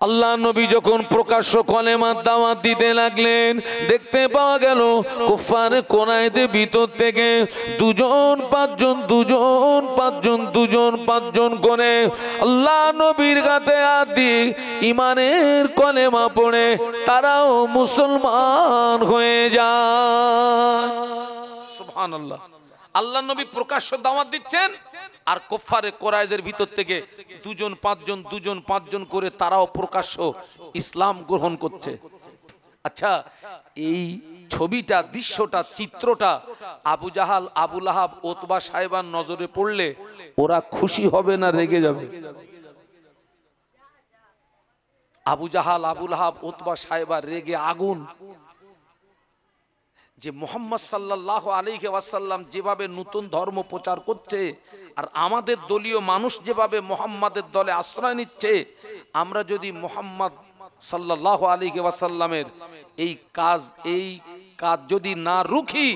আল্লাহ নবী যখন প্রকাশ্য কলেমার দাওয়াত দিতে লাগলেন, দেখতে পাওয়া গেল কুফার কোরাইশদের ভিতর থেকে দুজন পাঁচজন করে আল্লাহ নবীর কাছে আদি ইমানের কলেমা পড়ে তারাও মুসলমান হয়ে যায়। সুবহানাল্লাহ। আল্লাহ নবী প্রকাশ্য দাওয়াত দিচ্ছেন আর কুফারে কোরাইশদের ভিতর থেকে দুজন পাঁচজন করে তারাও প্রকাশ্য ইসলাম গ্রহণ করছে। আচ্ছা, এই ছবিটা, দৃশ্যটা, চিত্রটা আবু জাহাল, আবু লাহাব, উতবা সাহেবার নজরে পড়লে ওরা খুশি হবে না রেগে যাবে? আবু জাহাল, আবু লাহাব, উতবা সাহেবা রেগে আগুন যে মুহাম্মদ সাল্লাল্লাহু আলাইহি ওয়াসাল্লাম যেভাবে নতুন ধর্ম প্রচার করছে আর আমাদের দলীয় মানুষ যেভাবে মুহাম্মাদের দলে আশ্রয় নিচ্ছে, আমরা যদি মুহাম্মদ সাল্লাল্লাহু আলাইহি ওয়াসাল্লামের এই কাজ যদি না রুখি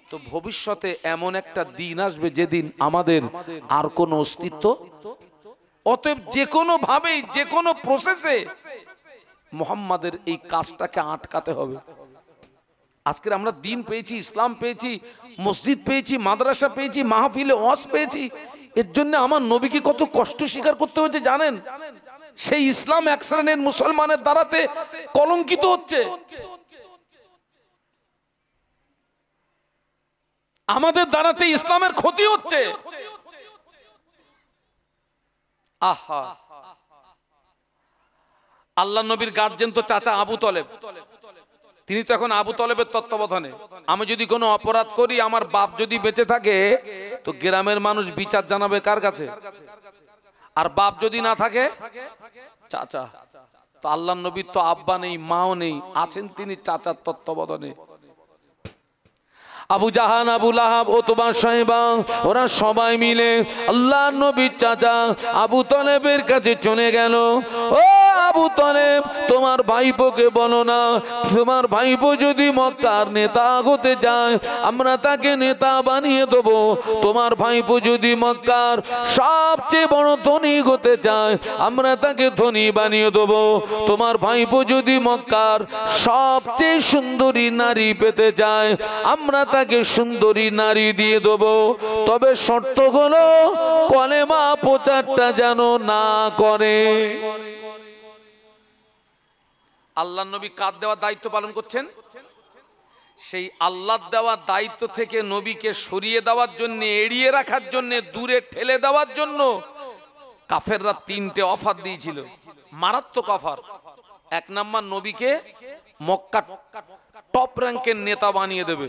তো ভবিষ্যতে এমন একটা দিন আসবে যেদিন আমাদের আর কোনো অস্তিত্ব। অতএব যে কোনো ভাবেই, যে কোনো প্রসেসে মুহাম্মাদের এই কাজটাকে আটকাতে হবে। আজকে আমরা দিন পেয়েছি, ইসলাম পেয়েছি, মসজিদ পেয়েছি, মাদ্রাসা পেয়েছি, মাহফিলে ওয়াজ পেয়েছি, এর জন্য আমার নবীকে কত কষ্ট স্বীকার করতে হয়েছে জানেন? সেই ইসলাম এক শ্রেণীর মুসলমানের দ্বারাতে কলঙ্কিত হচ্ছে। আমাদের দ্বারাতে ইসলামের ক্ষতি হচ্ছে। আহা, আল্লাহ নবীর গার্জেন তো চাচা আবু তলেব, তিনি তো এখন আবু তলেবের তত্ত্বাবধানে। আমি যদি কোনো অপরাধ করি, আমার বাপ যদি বেঁচে থাকে তো গ্রামের মানুষ বিচার জানাবে কার কাছে? আর বাপ যদি না থাকে, চাচা। তো আল্লাহ নবীর তো আব্বা নেই, মাও নেই, আছেন তিনি চাচার তত্ত্বাবধানে। আবু জাহাল, আবু লাহাব, উতবা সাহেবা ওরা সবাই মিলে আল্লাহ নবীর চাচা আবু তলেবের কাছে চলে গেল। ও আবু তলেব, তোমার ভাইপোকে বলো না, তোমার ভাইপো যদি মক্কার নেতা হতে যায় আমরা তাকে নেতা বানিয়ে দেবো। তোমার ভাইপো যদি মক্কার সবচেয়ে বড় ধনী হতে চায় আমরা তাকে ধনী বানিয়ে দেবো। তোমার ভাইপো যদি মক্কার সবচেয়ে সুন্দরী নারী পেতে চায় আমরা তাকে সুন্দরী নারী দিয়ে দেব। তবে শর্ত হলো কলেমা প্রচারটা যেন না করে। আল্লাহ নবী কার দেওয়া দায়িত্ব পালন করছেন? সেই আল্লাহর দেওয়া দায়িত্ব থেকে নবীকে সরিয়ে দেওয়ার জন্য, এড়িয়ে রাখার জন্য, দূরে ঠেলে দেওয়ার জন্য কাফেররা তিনটে অফার দিয়েছিল, মারাত্মক অফার। এক নাম্বার, নবীকে মক্কা টপ র্যাঙ্কের নেতা বানিয়ে দেবে,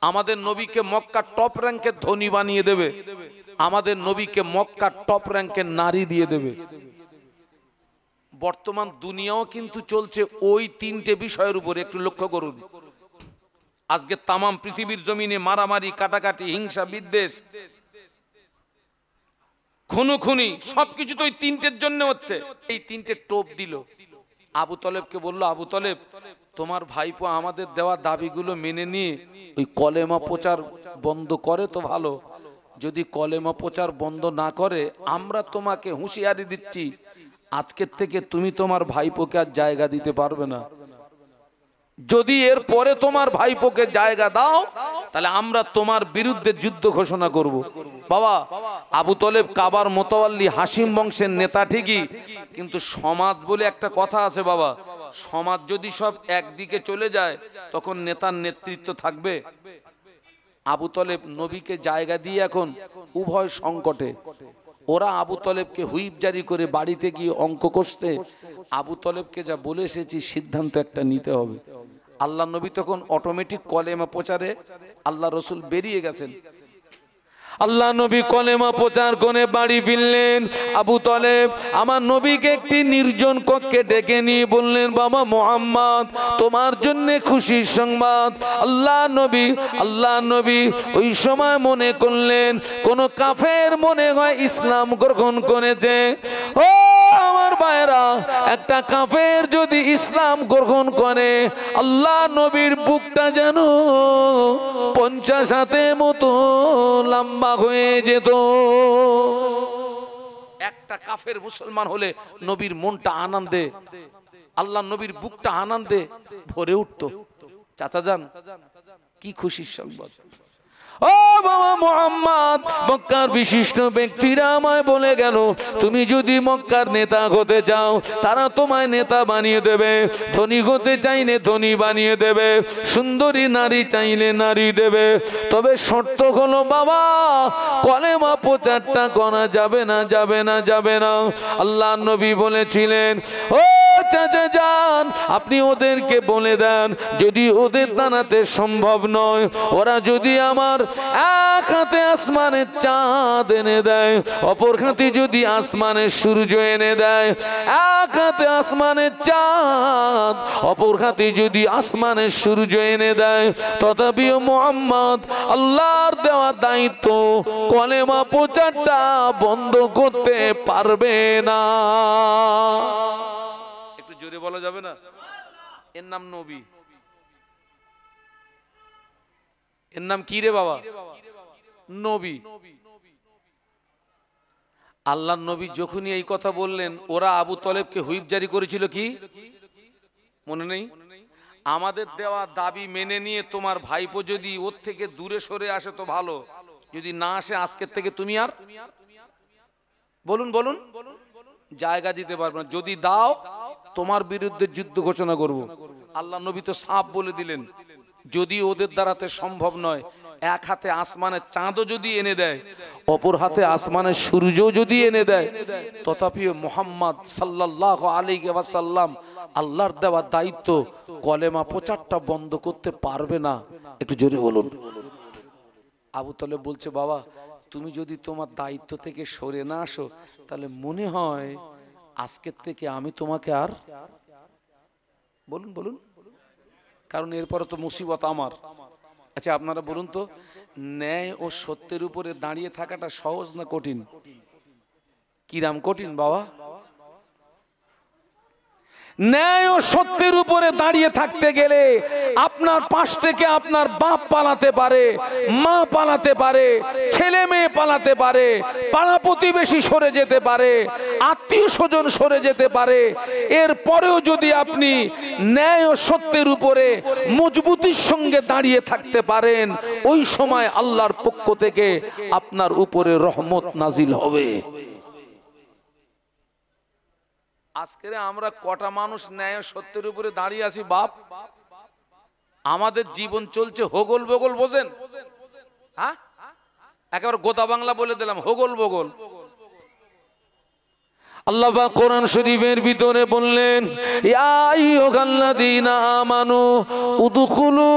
আমাদের নবীকে মক্কা টপ র্যাঙ্কের ধনী বানিয়ে দেবে, আমাদের নবীকে মক্কা টপ র্যাঙ্কের নারী দিয়ে দেবে। বর্তমান দুনিয়াও কিন্তু চলছে ওই তিনটে বিষয়ের উপরে। একটু লক্ষ্য করুন, আজকে তামাম পৃথিবীর জমিনে মারামারি, কাটাকাটি, হিংসা, বিদ্বেষ, খুনোখুনি সবকিছু তো ওই তিনটের জন্য হচ্ছে। এই তিনটে টোপ দিল, আবু তলেবকে বলল, আবু তলেব তোমার ভাইপো আমাদের দেওয়া দাবিগুলো মেনে নিয়ে ওই কলেমা প্রচার বন্ধ করে তো ভালো, যদি কলেমা প্রচার বন্ধ না করে আমরা তোমাকে হুঁশিয়ারি দিচ্ছি আজকের থেকে তুমি তোমার ভাইপোকে আর জায়গা দিতে পারবে না। যদি এর পরে তোমার ভাইপোকে জায়গা দাও তাহলে আমরা তোমার বিরুদ্ধে যুদ্ধ ঘোষণা করব। বাবা, আবু তলেব কাবার মোতাওয়াল্লি হাসিম বংশের নেতা ঠিকই, কিন্তু সমাজ বলে একটা কথা আছে বাবা, সমাজ যদি সব একদিকে চলে যায় তখন নেতার নেতৃত্ব থাকবে? আবু তলেব নবীকে জায়গা দিয়ে এখন উভয় সংকটে। ওরা আবু তলেবকে হুইপ জারি করে বাড়িতে গিয়ে অঙ্ক কষতে, আবু তলেবকে যা বলে এসেছি সিদ্ধান্ত একটা নিতে হবে। আল্লাহ নবী তখন অটোমেটিক কলেমা প্রচারে আল্লাহ রসুল বেরিয়ে গেছেন। আল্লাহ নবী কলেমা প্রচার করে বাড়ি ফিরলেন। আবু তলেব আমার নবীকে একটি নির্জন কক্ষে ডেকে নিয়ে বললেন, বাবা মুহাম্মদ, তোমার জন্য খুশির সংবাদ। আল্লাহ নবী ওই সময় মনে করলেন কোন কাফের মনে হয় ইসলাম গ্রহণ করেছে। ও আমার ভাইরা, একটা কাফের যদি ইসলাম গ্রহণ করে আল্লাহ নবীর বুকটা যেন 50 হাতের মতো লম্বা হয়ে যেত। একটা একটা কাফের মুসলমান হলে নবীর মনটা আনন্দে, আল্লাহ নবীর বুকটা আনন্দে ভরে উঠতো। চাচা যান, কি খুশির সংবাদ। ও বাবা মুহাম্মদ, মক্কার বিশিষ্ট ব্যক্তিরা আমায় বলে গেল, তুমি যদি মক্কার নেতা হতে চাও তারা তোমায় নেতা বানিয়ে দেবে, ধনী হতে চাইলে ধনী বানিয়ে দেবে, সুন্দরী নারী চাইলে নারী দেবে, তবে শর্ত হলো বাবা কলেমা প্রচারটা করা যাবে না, যাবে না, যাবে না। আল্লাহ নবী বলেছিলেন, ও চাচা যান, আপনি ওদেরকে বলে দেন যদি ওদের দাঁড়াতে সম্ভব নয়, ওরা যদি আমার এক হাতে আসমানের চাঁদ এনে দেয়, অপর হাতে যদি আসমানের সূর্য এনে দেয়, এক হাতে আসমানের চাঁদ, অপর হাতে যদি আসমানের সূর্য এনে দেয়, তথাপিও মুহাম্মদ আল্লাহর দেওয়া দায়িত্ব কলেমা প্রচারটা বন্ধ করতে পারবে না। একটু জোরে বলা যাবে না? এর নাম নবী। এর নাম কি রে বাবা? নবী। আল্লাহর নবী যখনই এই কথা বললেন, ওরা আবু তলেবকে হুইপ জারি করেছিল কি মনে নেই? আমাদের দেওয়া দাবি মেনে নিয়ে তোমার ভাইপো যদি ওর থেকে দূরে সরে আসে তো ভালো, যদি না আসে আজকের থেকে তুমি আর বলুন বলুন জায়গা দিতে পারবে না, যদি দাও তোমার বিরুদ্ধে যুদ্ধ ঘোষণা করব। আল্লাহ নবী তো সাফ বলে দিলেন, যদি ওদের দ্বারাতে সম্ভব নয়, এক হাতে আসমানের চাঁদও যদি এনে দেয়, অপর হাতে আসমানের সূর্য যদি এনে দেয়, তথাপিও মুহাম্মদ সাল্লাল্লাহু আলাইহি ওয়াসাল্লাম আল্লাহর দেওয়া দায়িত্ব কলেমা প্রচারটা বন্ধ করতে পারবে না। একটু জোরে বলুন। আবু তলেব বলছে, বাবা তুমি যদি তোমার দায়িত্ব থেকে সরে না আসো, তাহলে মনে হয় আজকের থেকে আমি তোমাকে আর বলুন বলুন, কারণ এরপরে তো মুসিবত আমার। আচ্ছা আপনারা বলুন তো, ন্যায় ও সত্যের উপরে দাঁড়িয়ে থাকাটা সহজ না কঠিন? কিরাম কঠিন বাবা? ন্যায় ও সত্যের উপরে দাঁড়িয়ে থাকতে গেলে আপনার পাশ থেকে আপনার বাপ পালাতে পারে, মা পালাতে পারে, ছেলে মেয়ে পালাতে পারে, পাড়া প্রতিবেশী সরে যেতে পারে, আত্মীয় স্বজন সরে যেতে পারে। এরপরেও যদি আপনি ন্যায় ও সত্যের উপরে মজবুতির সঙ্গে দাঁড়িয়ে থাকতে পারেন, ওই সময় আল্লাহর পক্ষ থেকে আপনার উপরে রহমত নাজিল হবে। আজকে আমরা কটা মানুষ ন্যায় সত্যের উপরে দাঁড়িয়ে আছি বাপ? আমাদের জীবন চলছে হোগল বগল, বোঝেন? হ্যাঁ, একেবারে গোদা বাংলা বলে দিলাম, হোগল বগল। আল্লাহ পাক কোরআন শরীফের ভিতরে বললেন, ইয়া আইয়ুহাল্লাযীনা আমানু উদখুলু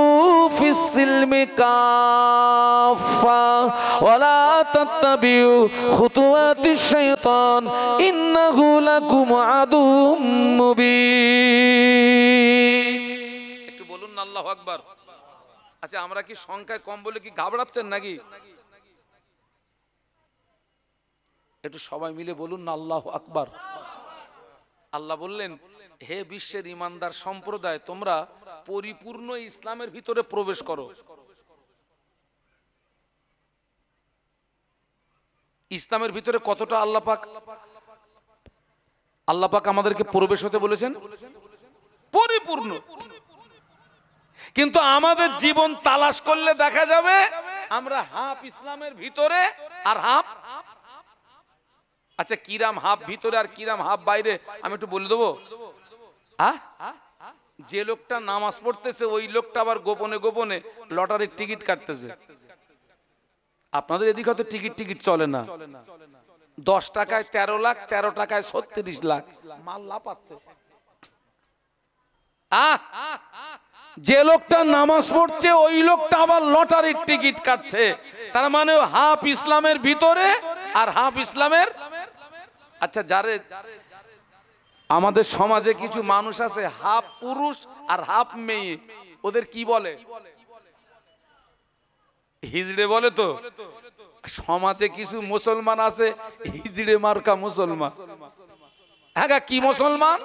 ফিস সিলমি কাফা ওয়া লা তাত্তাবিউ খুতুওয়াতিশ শাইতান ইন্নাহু লাকুম আদুউম মুবিন। একটু বলুন না আল্লাহু আকবার। আচ্ছা আমরা কি সংখ্যায় কম বলে কি ঘাবড়াচ্ছেন নাকি? একটু সবাই মিলে বলুন না আল্লাহু আকবার। আল্লাহ বললেন, হে বিশ্বের ইমানদার সম্প্রদায়, তোমরা পরিপূর্ণ ইসলামের ভিতরে প্রবেশ করো। ইসলামের ভিতরে কতটা আল্লাহ পাক আমাদেরকে প্রবেশ হতে বলেছেন? পরিপূর্ণ। কিন্তু আমাদের জীবন তালাশ করলে দেখা যাবে আমরা হাফ ইসলামের ভিতরে আর হাফ। আচ্ছা কিরাম হাফ ভিতরে আর কিরাম হাফ বাইরে আমি একটু বলে দেবো। যে লোকটা নামাজ পড়তেছে ওই লোকটা আবার গোপনে গোপনে লটারির টিকিট কাটতেছে। আপনাদের এদিকে হয়তো টিকিট চলে না। 10 টাকায় 13 লাখ, 13 টাকায় 36 লাখ মাল লাপাচ্ছে। যে লোকটা নামাজ পড়ছে ওই লোকটা আবার লটারির টিকিট কাটছে। তার মানে হাফ ইসলামের ভিতরে আর হাফ ইসলামের। আচ্ছা যারে আমাদের সমাজে কিছু মানুষ আছে হাফ পুরুষ আর হাফ মেয়ে, ওদের কি বলে? হিজড়ে বলে। তো সমাজে কিছু মুসলমান আছে হিজড়ে মার্কা মুসলমান। হ্যাঁ কি মুসলমান?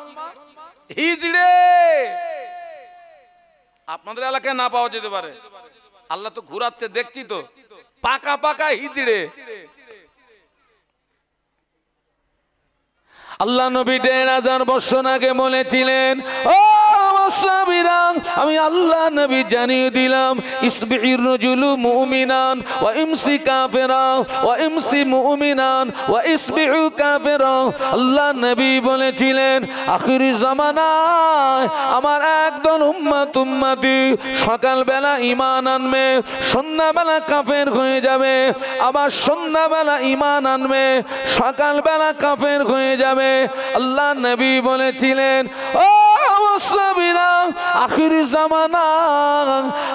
হিজড়ে। আপনাদের এলাকায় না পাওয়া যেতে পারে, আল্লাহ তো ঘুরাচ্ছে দেখছি তো, পাকা পাকা হিজড়ে। আল্লাহ নবী ১৫০০ বছর আগে বলেছিলেন, ও সাহাবীরা, আমি আল্লাহ নবী জানিয়ে দিলাম, ইসবির রাজুলু মুমিনান ওয়া ইমসি কাফিরা ওয়া ইমসি মুমিনান ওয়া ইসবিউ কাফিরা। আল্লাহ নবী বলেছিলেন, আখিরি জামানায় আমার একদল উম্মতি সকালবেলা ঈমান আনবে, সন্ধ্যাবেলা কাফের হয়ে যাবে, আবার সন্ধ্যাবেলা ঈমান আনবে, সকালবেলা কাফের হয়ে যাবে। আল্লাহ নবী বলেছিলেন, ও সাহাবীরা, আখিরি জামানা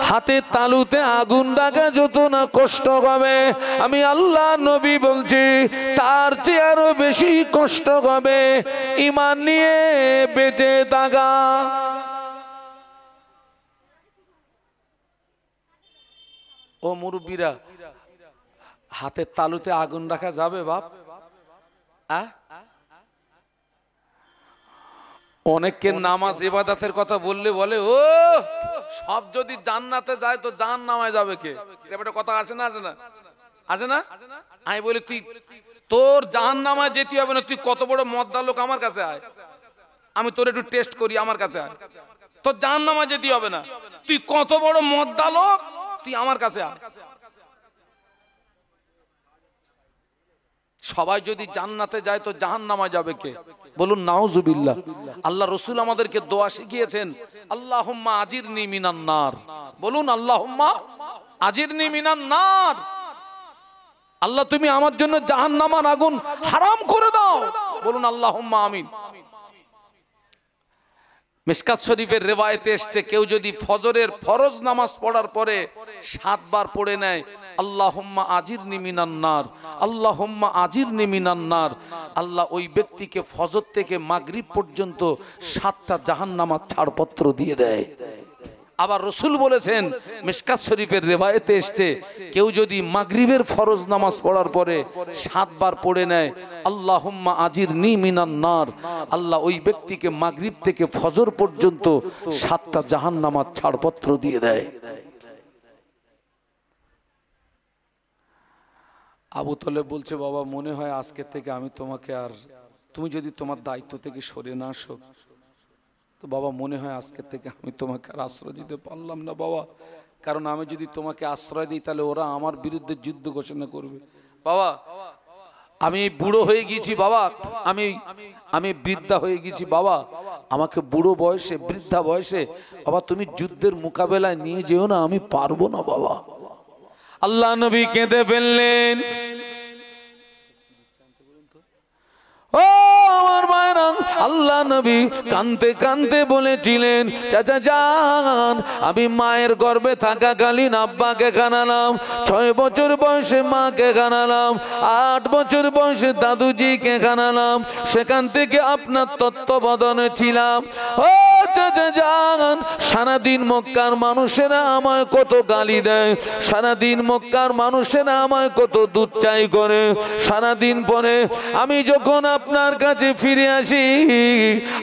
হাতে তালুতে আগুন রাখা যত না কষ্ট হবে, আমি আল্লাহ নবী বলছি তার চেয়ে আরো বেশি কষ্ট হবে ঈমান নিয়ে বেঁচে থাকা। ও মুরব্বীরা, হাতের তালুতে আগুন রাখা যাবে বাপ? অনেককে নামাজ ইবাদতের কথা বললে বলে, ও সব যদি জান্নাতে যায় তো জাহান্নামে যাবে কে? এটা কথা আসে না, আসে না, আসে না? আমি বলি, তুই তোর জাহান্নামে যেতে হবে না, তুই কত বড় মদ্দা লোক আমার কাছে আয়, আমি তোর একটু টেস্ট করি, আমার কাছে আয়। তোর জাহান্নামে যেতে হবে না, তুই কত বড় মদ্দা লোক, তুই আমার কাছে আয়। সবাই যদি জান্নাতে যায় তো জাহান্নামে যাবে কে? বলুন নাউজুবিল্লাহ। আল্লাহ রাসূল আমাদেরকে দোয়া শিখিয়েছেন, আল্লাহুম্মা আজিরনি মিনান নার। বলুন আল্লাহুম্মা আজিরনি মিনান নার। আল্লাহ তুমি আমার জন্য জাহান্নামের আগুন হারাম করে দাও। বলুন আল্লাহুম্মা আমিন। মিশকাত শরীফের রিওয়ায়েতে এসেছে, কেউ যদি ফজরের ফরজ নামাজ পড়ার পরে 7 বার পড়ে নেয়, আল্লাহুম্মা আজিরনি মিনান নার, আল্লাহুম্মা আজিরনি মিনান নার, আল্লাহ ওই ব্যক্তিকে ফজর থেকে মাগরিব পর্যন্ত 7টা জাহান্নামের ছাড়পত্র দিয়ে দেয়। আবার রাসূল বলেছেন, মিশকাত শরীফের রিওয়ায়েতে এসেছে, কেউ যদি মাগরিবের ফরজ নামাজ পড়ার পরে 7 বার পড়ে নেয়, আল্লাহুম্মা আজিরনি মিনান নার, আল্লাহ ওই ব্যক্তিকে মাগরিব থেকে ফজর পর্যন্ত 7টা জাহান্নামের ছাড়পত্র দিয়ে দেয়। আবু তলেব বলছে, বাবা মনে হয় আজকে থেকে আমি তোমাকে আর, তুমি যদি তোমার দায়িত্ব থেকে সরে না আসো তো বাবা মনে হয় আজকে থেকে আমি তোমাকে আর আশ্রয় দিতে পারলাম না বাবা, কারণ আমি যদি তোমাকে আশ্রয় দিই তাহলে ওরা আমার বিরুদ্ধে যুদ্ধ ঘোষণা করবে। বাবা আমি বুড়ো হয়ে গেছি বাবা, আমি বৃদ্ধা হয়ে গেছি বাবা, আমাকে বুড়ো বয়সে বৃদ্ধা বয়সে বাবা তুমি যুদ্ধের মোকাবেলায় নিয়ে যেও না, আমি পারবো না বাবা। আল্লাহ নবী কেঁদে ফেললেন। ও আমার মায়েরা, আল্লাহ নবী কাঁদতে কাঁদতে বলেছিলেন, চাচা যান, আমি মায়ের গর্ভে থাকাকালীন আব্বাকে কানালাম, 6 বছর বয়সে মাকে কানালাম, 8 বছর বয়সে দাদুজিকে কানালাম, সেখান থেকে আপনার তত্ত্বাবধানে ছিলাম। ও চাচা যান, সারাদিন মক্কার মানুষেরা আমায় কত গালি দেয়, সারাদিন মক্কার মানুষেরা আমায় কত দুচ্চাই করে, সারাদিন পরে আমি যখন আপনার কাছে ফিরে আসি,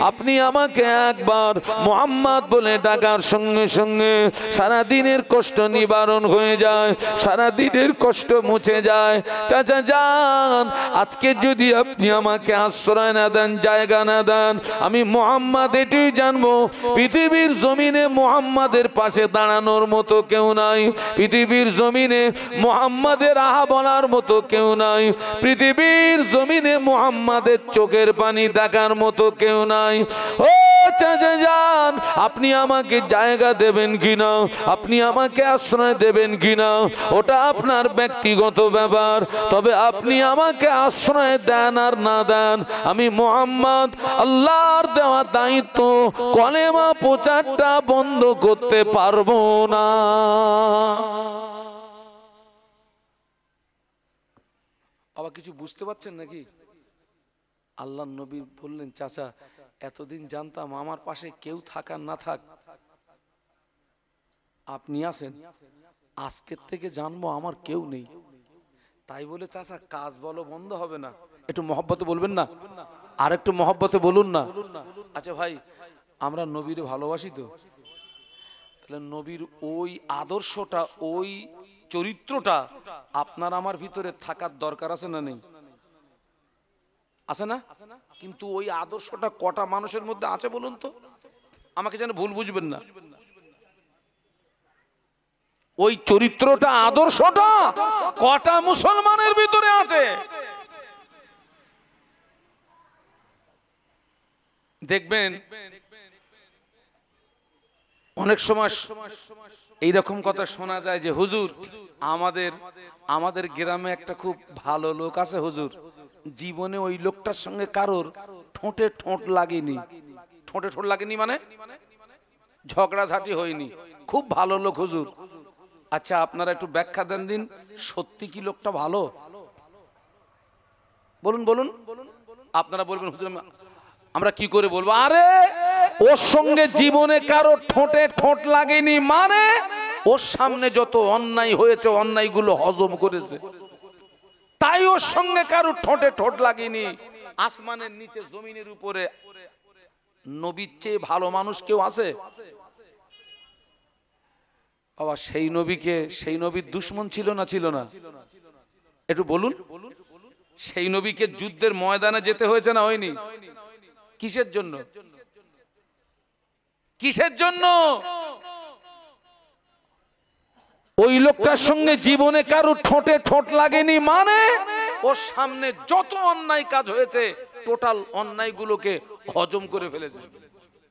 আপনি আমাকে একবার মুহাম্মদ বলে ডাকার সঙ্গে সঙ্গে সারা দিনের কষ্ট নিবারণ হয়ে যায়, সারা দিনের কষ্ট মুছে যায়। চাচা যান, আজকে যদি আপনি আমাকে আশ্রয় না দেন, জায়গা না দেন, আমি মুহাম্মদ এটাই জানবো, পৃথিবীর জমিনে মুহাম্মাদের পাশে দাঁড়ানোর মতো কেউ নাই, পৃথিবীর জমিনে মুহাম্মাদের আহা বলার মতো কেউ নাই, পৃথিবীর জমিনে মুহাম্মাদের চোখের পানি দেখার মতো কেউ নাই। ও চাচা যান, আপনি আমাকে জায়গা দেবেন কিনা, আপনি আমাকে আশ্রয় দেবেন কিনা ওটা আপনার ব্যক্তিগত ব্যাপার, তবে আপনি আমাকে আশ্রয় দেন আর না দেন, আমি মুহাম্মদ আল্লাহর দেওয়া দায়িত্ব কলেমা প্রচারটা বন্ধ করতে পারবো না। আবার কিছু বুঝতে পারছেন নাকি? আল্লাহ নবী বললেন, চাচা এতদিন জানতাম আমার পাশে কেউ থাকার না থাক, আপনি আছেন, আজকের থেকে জানবো আমার কেউ নেই, তাই বলে চাচা কাজ বলো বন্ধ হবে না, একটু মহব্বতে বলবেন না, আর একটু মহব্বতে বলুন না। আচ্ছা ভাই, আমরা নবীর ভালোবাসি তো, তাহলে নবীর ওই আদর্শটা, ওই চরিত্রটা আপনার আমার ভিতরে থাকার দরকার আছে না নেই? আছে না? কিন্তু ওই আদর্শটা কটা মানুষের মধ্যে আছে বলুন তো? আমাকে যেন ভুল বুঝবেন না। ওই চরিত্রটা, আদর্শটা কটা মুসলমানের ভিতরে আছে? দেখবেন অনেক সময় এইরকম কথা শোনা যায় যে হুজুর আমাদের গ্রামে একটা খুব ভালো লোক আছে হুজুর, জীবনে ওই লোকটার সঙ্গে কারোর ঠোঁটে ঠোঁট লাগেনি। ঠোঁটে ঠোঁট লাগেনি মানে ঝগড়াঝাটি হয়নি, খুব ভালো লোক হুজুর। আচ্ছা আপনারা একটু ব্যাখ্যা দেন দিন, সত্যি কি লোকটা ভালো? বলুন বলুন। আপনারা বলবেন হুজুর আমরা কি করে বলবো? আরে ওর সঙ্গে জীবনে কারো ঠোঁটে ঠোঁট লাগেনি মানে ওর সামনে যত অন্যায় হয়েছে অন্যায়গুলো হজম করেছে, তাই ওর সঙ্গে কারো ঠোঁটে ঠোঁট লাগেনি। আসমানের নিচে জমিনের উপরে নবীর চেয়ে ভালো মানুষ কেউ আছে? বাবা সেই নবীর দুশমন ছিল না ছিল না? একটু বলুন। সেই নবীকে যুদ্ধের ময়দানে যেতে হয়েছে না হয়নি? কিসের জন্য? কিসের জন্য? ওই লোকটার সঙ্গে জীবনে কারো ঠোঁটে ঠোঁট লাগেনি মানে ওর সামনে যত অন্যায় কাজ হয়েছে টোটাল অন্যায়গুলোকে হজম করে ফেলেছে,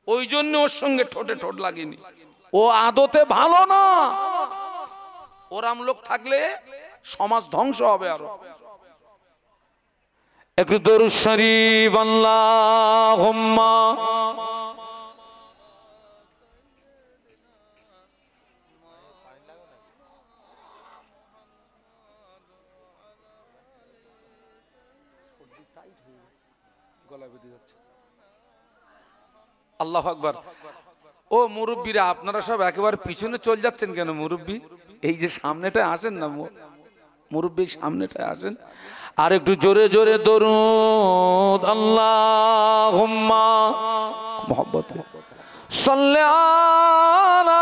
ওই জন্য ওর সঙ্গে ঠোঁটে ঠোঁট লাগেনি। ও আদতে ভালো না। ওরাম লোক থাকলে সমাজ ধ্বংস হবে। আরো একটু দরুদ শরীফ আল্লাহুম্মা। আল্লাহু আকবার। ও মুরব্বীরা আপনারা সব একেবারে পিছনে চলে যাচ্ছেন কেন? মুরব্বী এই যে সামনেটায় আসেন না, মুরব্বী সামনেটায় আসেন। আর একটু জোরে জোরে দরুদ আল্লাহুম্মা মুহাব্বতে সাল্লি আলা।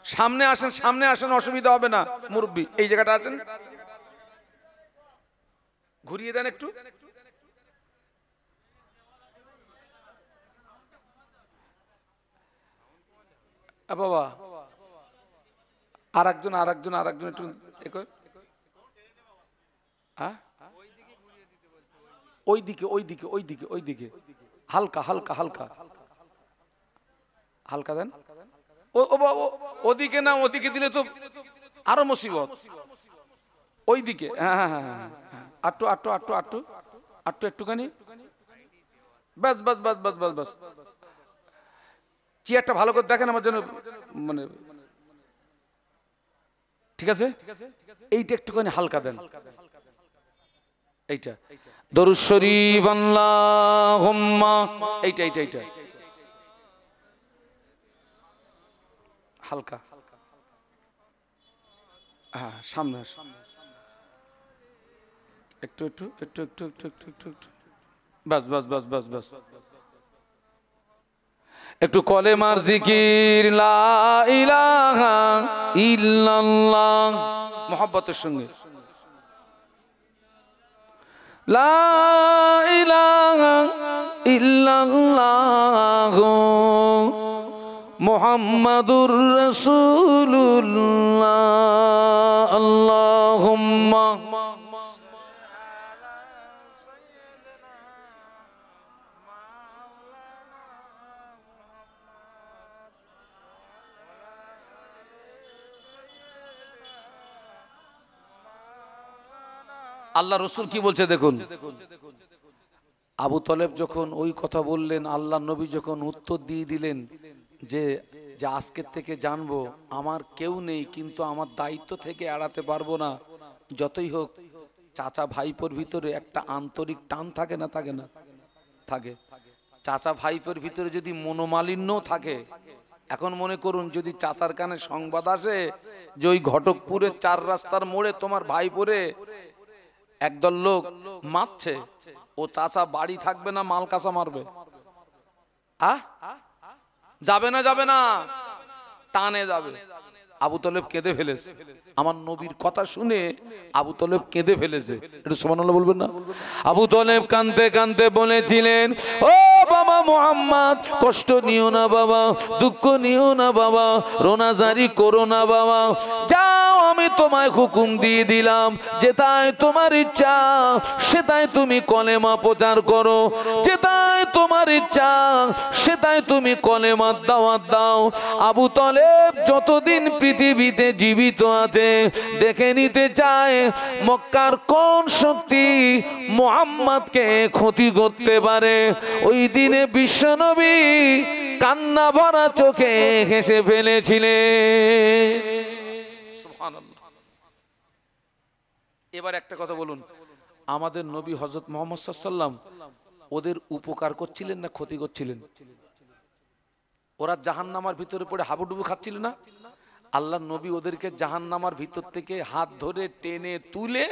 সামনে আসেন, সামনে আসেন, অসুবিধা হবে না। মুরব্বী এই জায়গাটা আছেন, ঘুরিয়ে দেন একটু। বাবা আর একজন একটু ওইদিকে হালকা হালকা হালকা হালকা দেন। ওদিকে না, ওদিকে দিলে তো আরো মুসিবত। ওইদিকে হ্যাঁ হ্যাঁ হ্যাঁ, আটটু আটটু আটটু আটটু আটটু একটুখানি, বাস বাস বাস বাস বাস বাস। চেয়ারটা ভালো করে দেখেন আমার জন্য, মানে ঠিক আছে। এইটা একটুখানি হালকা দেন, এইটা দরুদ শরীফ আল্লাহুম্মা। এইটা এইটা এইটা হালকা, হ্যাঁ সামনে একটু একটু একটু একটু একটু একটু একটু একটু, বাস বাস বাস বাস বাস। একটু কলেমার জিকির লা ইলাহা ইল্লাল্লাহ মুহাব্বতের সঙ্গে, লা ইলাহা ইল্লাল্লাহ মুহাম্মাদুর রাসূলুল্লাহ। আল্লাহুম্মা আল্লাহ রসুল কি বলছে দেখুন। আবু তলেব যখন ওই কথা বললেন, আল্লাহ নবী যখন উত্তর দিয়ে দিলেন যে আজকের থেকে জানবো আমার কেউ নেই, কিন্তু আমার দায়িত্ব থেকে এড়াতে পারবো না। যতই হোক চাচা ভাইপোর ভিতরে একটা আন্তরিক টান থাকে না থাকে না? থাকে। চাচা ভাইপোর ভিতরে যদি মনোমালিন্য থাকে, এখন মনে করুন যদি চাচার কানে সংবাদ আসে যে ওই ঘটকপুরের 4 রাস্তার মোড়ে তোমার ভাইপোরে একদল লোক মারছে, ও চাচা বাড়ি থাকবে না মাল কাঁচা মারবে? যাবে না যাবে না? টানে যাবে। আবু তলেব কেঁদে ফেলেছে, আমার নবীর কথা শুনে আবু তলেব কেঁদে ফেলেছে। একটু সুবহানাল্লাহ বলবেন না? আবু তলেব কাঁদতে কাঁদতে বলেছিলেন, ও বাবা মুহাম্মদ, কষ্ট নিও না বাবা, দুঃখ নিও না বাবা, রোনাজারি করো না বাবা, যাও আমি তোমায় হুকুম দিয়ে দিলাম, যেটাই তোমার ইচ্ছা সেটাই তুমি কলেমা প্রচার করো, যেটাই তোমার ইচ্ছা সেটাই তুমি কলেমার দাওয়াত দাও। আবু তলেব যতদিন পৃথিবীতে জীবিত আছে দেখে নিতে চায় মক্কার কোন শক্তি মুহাম্মদকে ক্ষতি করতে পারে। ওই দিনে বিশ্বনবী কান্না ভরা চোখে হেসে ফেলেছিলেন। সুবহানাল্লাহ। এবার একটা কথা বলুন, আমাদের নবী হযরত মুহাম্মদ সাল্লাল্লাহু আলাইহি ওয়াসাল্লাম ওদের উপকার করছিলেন না ক্ষতি করছিলেন? ওরা জাহান্নামার ভিতরে পড়ে হাবুডুবু খাচ্ছিল না? আল্লাহ নবী ওদেরকে জাহান্নামার ভিতর থেকে হাত ধরে টেনে তুলে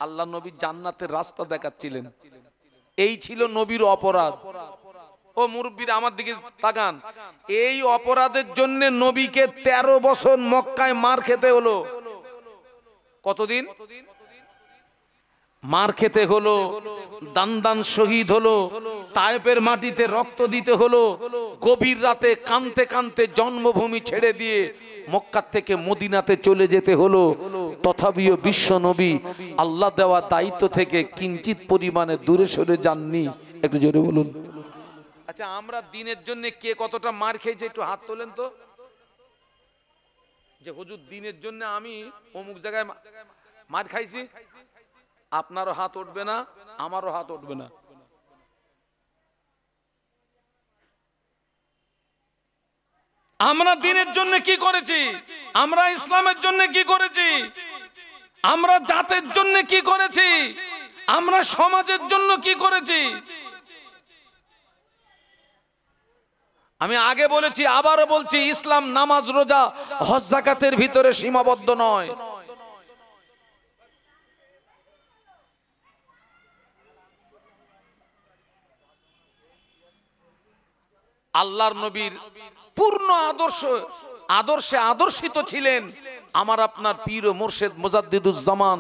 আল্লাহ নবী জান্নাতের রাস্তা দেখাচ্ছিলেন। এই ছিল নবীর অপরাধ। ও মুরব্বীরা আমার দিকে তাকান, এই অপরাধের জন্য নবীকে 13 বছর মক্কায় মার খেতে হলো। কতদিন মার খেতে হলো, দান দান শহীদ হলো, তায়েফের মাটিতে রক্ত দিতে হলো, গভীর রাতে কাঁদতে কাঁদতে জন্মভূমি ছেড়ে দিয়ে মক্কা থেকে মদিনাতে চলে যেতে হলো। তথাপিও বিশ্ব নবী আল্লাহ দেওয়া দায়িত্ব থেকে কিঞ্চিত পরিমাণে দূরে সরে যাননি। একটু জোরে বলুন। আচ্ছা, আমরা দিনের জন্য কে কতটা মার খেয়েছে একটু হাত তোলেন তো, যে হুজুর দিনের জন্য আমি অমুক জায়গায় মার খাইছি। আপনারও হাত উঠবে না, আমারও হাত উঠবে না। আমরা দিনের জন্য কি করেছি? আমরা ইসলামের জন্য কি করেছি? আমরা জাতের জন্য কি করেছি? আমরা সমাজের জন্য কি করেছি? আমি আগে বলেছি, আবারও বলছি, ইসলাম নামাজ রোজা হজ যাকাতের ভিতরে সীমাবদ্ধ নয়। আল্লাহর নবীর পূর্ণ আদর্শে আদর্শিত ছিলেন আমার আপনার পীর ও মুর্শিদ মুজাদ্দিদুজ্জামান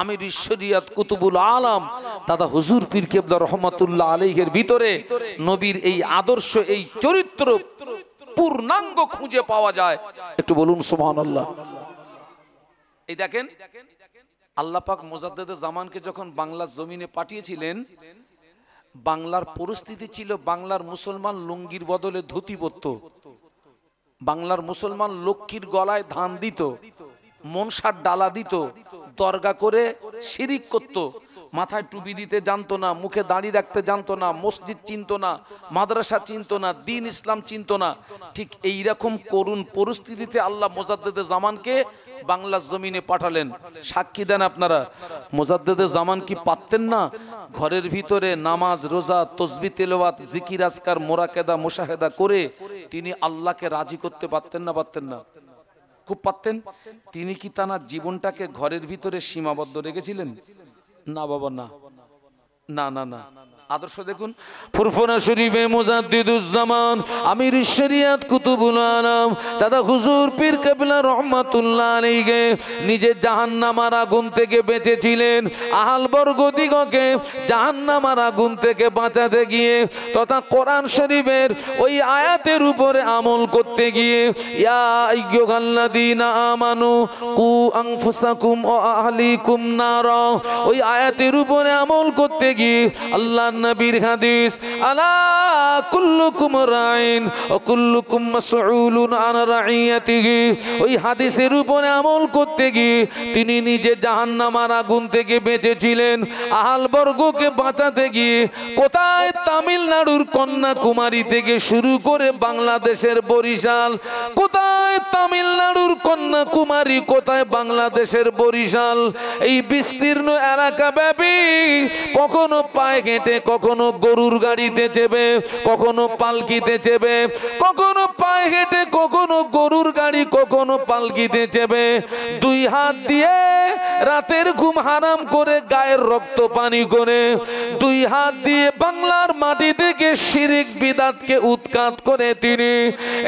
আমির শরিয়ত কুতুবুল আলম দাদা হুজুর পীর কেবলা রহমাতুল্লাহ আলাইহির ভিতরে নবীর এই আদর্শ, এই চরিত্র পূর্ণাঙ্গ খুঁজে পাওয়া যায়। একটু বলুন সুবহানাল্লাহ। এই দেখেন, আল্লাহ পাক মুজাদ্দিদে জামানকে যখন বাংলার জমিনে পাঠিয়েছিলেন, বাংলার পরিস্থিতি ছিল বাংলার মুসলমান লুঙ্গির বদলে ধুতি পরত, বাংলার মুসলমান লক্ষ্মীর গলায় ধান দিত, মনসার ডালা দিত, দরগা করে শিরিক করত, মাথায় টুপি দিতে জানতো না, মুখে দাড়ি রাখতে জানতো না, মসজিদ চিনতো না, মাদ্রাসা চিনতো না, দ্বীন ইসলাম চিনতো না। ঠিক এইরকম করুণ পরিস্থিতিতে আল্লাহ মুজাদ্দিদে জামানকে বাংলার জমিনে পাঠালেন। সাক্ষী দেন আপনারা, মুজাদ্দিদে জামান কি পারতেন না ঘরের ভিতরে নামাজ রোজা তসবিহ তেলাওয়াত জিকির আজকার মোরাকেদা মুশাহেদা করে তিনি আল্লাহকে রাজি করতে পারতেন না? পারতেন না? খুব পারতেন। তিনি কি তার জীবনটাকে ঘরের ভিতরে সীমাবদ্ধ রেখেছিলেন? না বাবা, না না না না। আদর্শ দেখুন, ফুরফুরা শরীফে মুজাদ্দিদুজ্জামান আমির শরিয়ত কুতুবুল আলম দাদা হুজুর পীর কেবলা রহমাতুল্লাহ আলাইহি নিজে জাহান্নামের আগুন থেকে বেঁচেছিলেন, আহল বর্গ দিগকে জাহান্নামের আগুন থেকে বাঁচাতে গিয়ে তথা কোরআন শরীফের ওই আয়াতের উপরে আমল করতে গিয়ে ইয়া আইয়ুহাল্লাযীনা আমানু কু আনফুসাকুম ওয়া আহলিকুম নারা, ওই আয়াতের উপরে আমল করতে গিয়ে আল্লাহ নবীর হাদিস আলা কুল্লুকুম রাইন ওয়া কুল্লুকুম মাসউলুন আন রাইয়াতিহি, ওই হাদিসের উপরে আমল করতে গিয়ে তিনি নিজে জাহান্নামের আগুন থেকে বেঁচেছিলেন, আহল বর্গকে বাঁচাতে গিয়ে কোথায় তামিলনাড়ুর কন্যাকুমারী থেকে শুরু করে বাংলাদেশের বরিশাল, কোথায় তামিলনাড়ুর কন্যাকুমারী, কোথায় বাংলাদেশের বরিশাল, এই বিস্তীর্ণ এলাকা ব্যাপী কখন কখনো পায়ে হেঁটে, কখনো গরুর গাড়িতে চেপে, কখনো পালকিতে চেপে, কখনো পায়ে হেঁটে, কখনো গরুর গাড়ি, কখনো পালকিতে চেপে, দুই হাত দিয়ে রাতের ঘুম হারাম করে, গায়ের রক্ত পানি করে, দুই হাত দিয়ে বাংলার মাটি থেকে শিরক বিদআতকে উৎখাত করে তিনি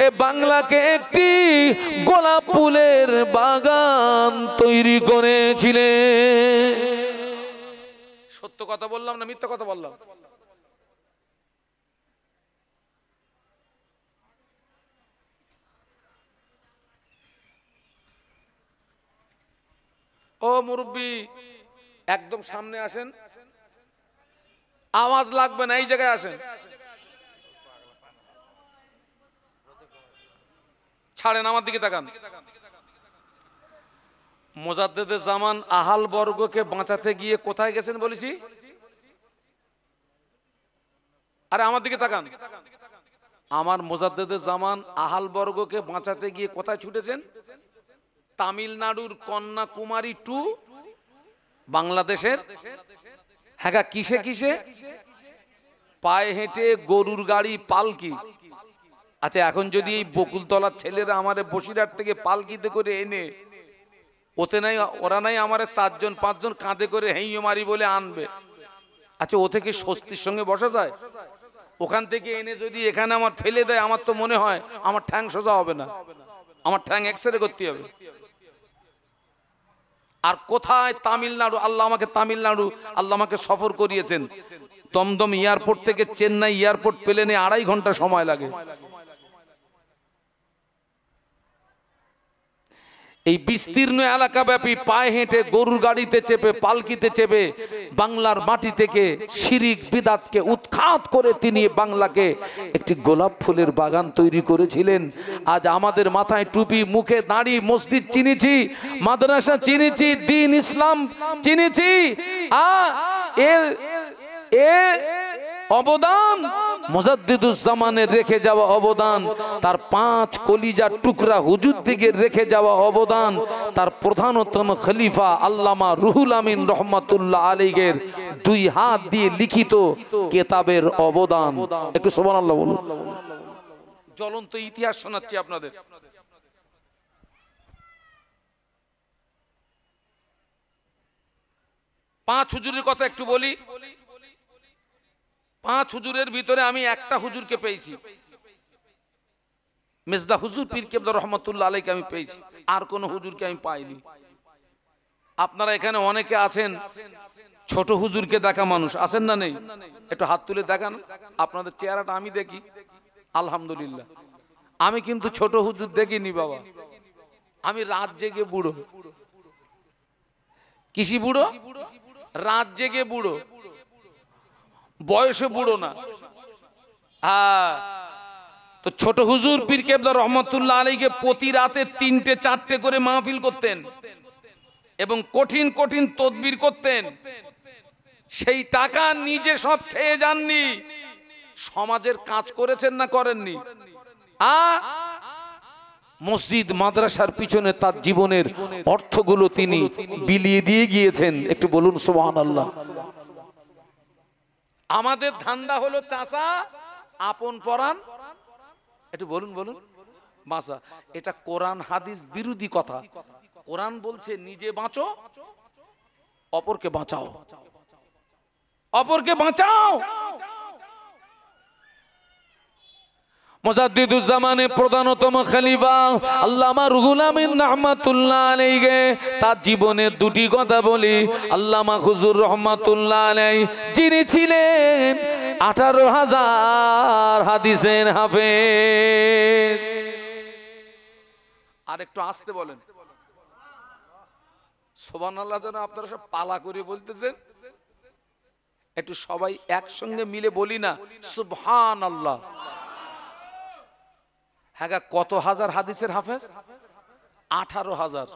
এ বাংলাকে একটি গোলাপ ফুলের বাগান তৈরি করেছিলেন। সত্য কথা বললাম না মিথ্যা কথা বললাম? ও মুরব্বি, একদম সামনে আসেন, আওয়াজ লাগবে না, এই জায়গায় আসেন। ছাড়েন, আমার দিকে তাকান। মুজাদ্দেদে জামান আহাল বর্গকে বাঁচাতে গিয়ে কোথায় গেছেন বলেছি? আরে আমার দিকে তাকান। আমার মুজাদ্দেদে জামান আহাল বর্গকে বাঁচাতে গিয়ে কোথায় ছুটেছেন? তামিলনাড়ুর কন্যাকুমারী টু বাংলাদেশের, হ্যাঁ কিসে কিসে? পায়ে হেঁটে, গরুর গাড়ি, পালকি। আচ্ছা, এখন যদি এই বকুলতলার ছেলেরা আমারে বসিরহাট থেকে পালকিতে করে এনে, ওতে নাই, ওরা নাই আমারে 4জন 5জন কাঁধে করে হেঁইয়ে মারি বলে আনবে, আচ্ছা ও থেকে স্বস্তির সঙ্গে বসা যায়? ওখান থেকে এনে যদি এখানে আমার ফেলে দেয়, আমার তো মনে হয় আমার ঠ্যাং সোজা হবে না, আমার ঠ্যাং এক্সরে করতে হবে। আর কোথায়? তামিলনাড়ু। আল্লাহ আমাকে তামিলনাড়ু, আল্লাহ আমাকে সফর করিয়েছেন। দমদম এয়ারপোর্ট থেকে চেন্নাই এয়ারপোর্ট প্লেনে 2.5 ঘন্টা সময় লাগে। এই বিস্তীর্ণ এলাকা ব্যাপী পায়ে হেঁটে, গরুর গাড়িতে চেপে, পালকিতে চেপে বাংলার মাটি থেকে শিরক বিদআতকে উৎখাত করে তিনি বাংলাকে একটি গোলাপ ফুলের বাগান তৈরি করেছিলেন। আজ আমাদের মাথায় টুপি, মুখে দাড়ি, মসজিদ চিনেছি, মাদ্রাসা চিনেছি, দ্বীন ইসলাম চিনেছি। অবদান মুজাদ্দিদুজ্জামানের রেখে যাওয়া অবদান, তার 5 কলিজার টুকরা হুজুর দিকে রেখে যাওয়া অবদান, তার প্রধানতম খলিফা আল্লামা রুহুল আমিন রহমাতুল্লাহ আলাইহির 2 হাত দিয়ে লিখিত কিতাবের অবদান। একটু সুবহানাল্লাহ বলুন। জ্বলন্ত ইতিহাস শোনাচ্ছি আপনাদের। পাঁচ হুজুরের কথা একটু বলি। 5 হুজুরের ভিতরে আমি একটা হুজুরকে পেয়েছি, মেজদা হুজুর পীর কেবলা রহমাতুল্লাহ আলাইহিকে আমি পেয়েছি, আর কোন হুজুরকে আমি পাইনি। আপনারা এখানে অনেকে আছেন ছোট হুজুরকে দেখা মানুষ, আছেন না নেই? একটু হাত তুলে দেখান। আপনাদের চেহারাটা আমি দেখি, আলহামদুলিল্লাহ। আমি কিন্তু ছোট হুজুর দেখিনি বাবা। আমি রাত জেগে বুড়ো। কিসি বুড়ো? রাত জেগে বুড়ো, বয়সে বুড়ো না। হ্যাঁ, তো ছোট হুজুর পীর কেবলা রহমাতুল্লাহ আলাইহিকে প্রতি রাতে 3টে 4টে করে মাহফিল করতেন এবং কঠিন কঠিন তদবির করতেন। সেই টাকা নিজে সব খেয়ে যাননি, সমাজের কাজ করেছেন না করেননি? মসজিদ মাদ্রাসার পিছনে তার জীবনের অর্থগুলো তিনি বিলিয়ে দিয়ে গিয়েছেন। একটু বলুন সুবহানাল্লাহ। আমাদের ধান্দা হলো চাচা আপন পরাণ, একটু বলুন বলুন বাঁচা। এটা কোরআন হাদিস বিরোধী কথা। কোরআন বলছে নিজে বাঁচো, অপরকে বাঁচাও, অপরকে বাঁচাও। মুজাদ্দিদুজ্জামানের প্রধানতম খলিফা আল্লামা রুহুল আমিন রহমাতুল্লাহ আলাইহি, তার জীবনের 2টি কথা বলি। আল্লামা হুজুর রহমাতুল্লাহ আলাইহি যিনি ছিলেন 18,000 হাদিসের হাফেজ। আর একটু আসতে বলেন সুবহানাল্লাহ। যেন আপনারা সব পালা করে বলতেছেন, একটু সবাই একসঙ্গে মিলে বলি না সুবহানাল্লাহ। হ্যাঁ, কত হাজার হাদিসের হাফেজ? 18,000।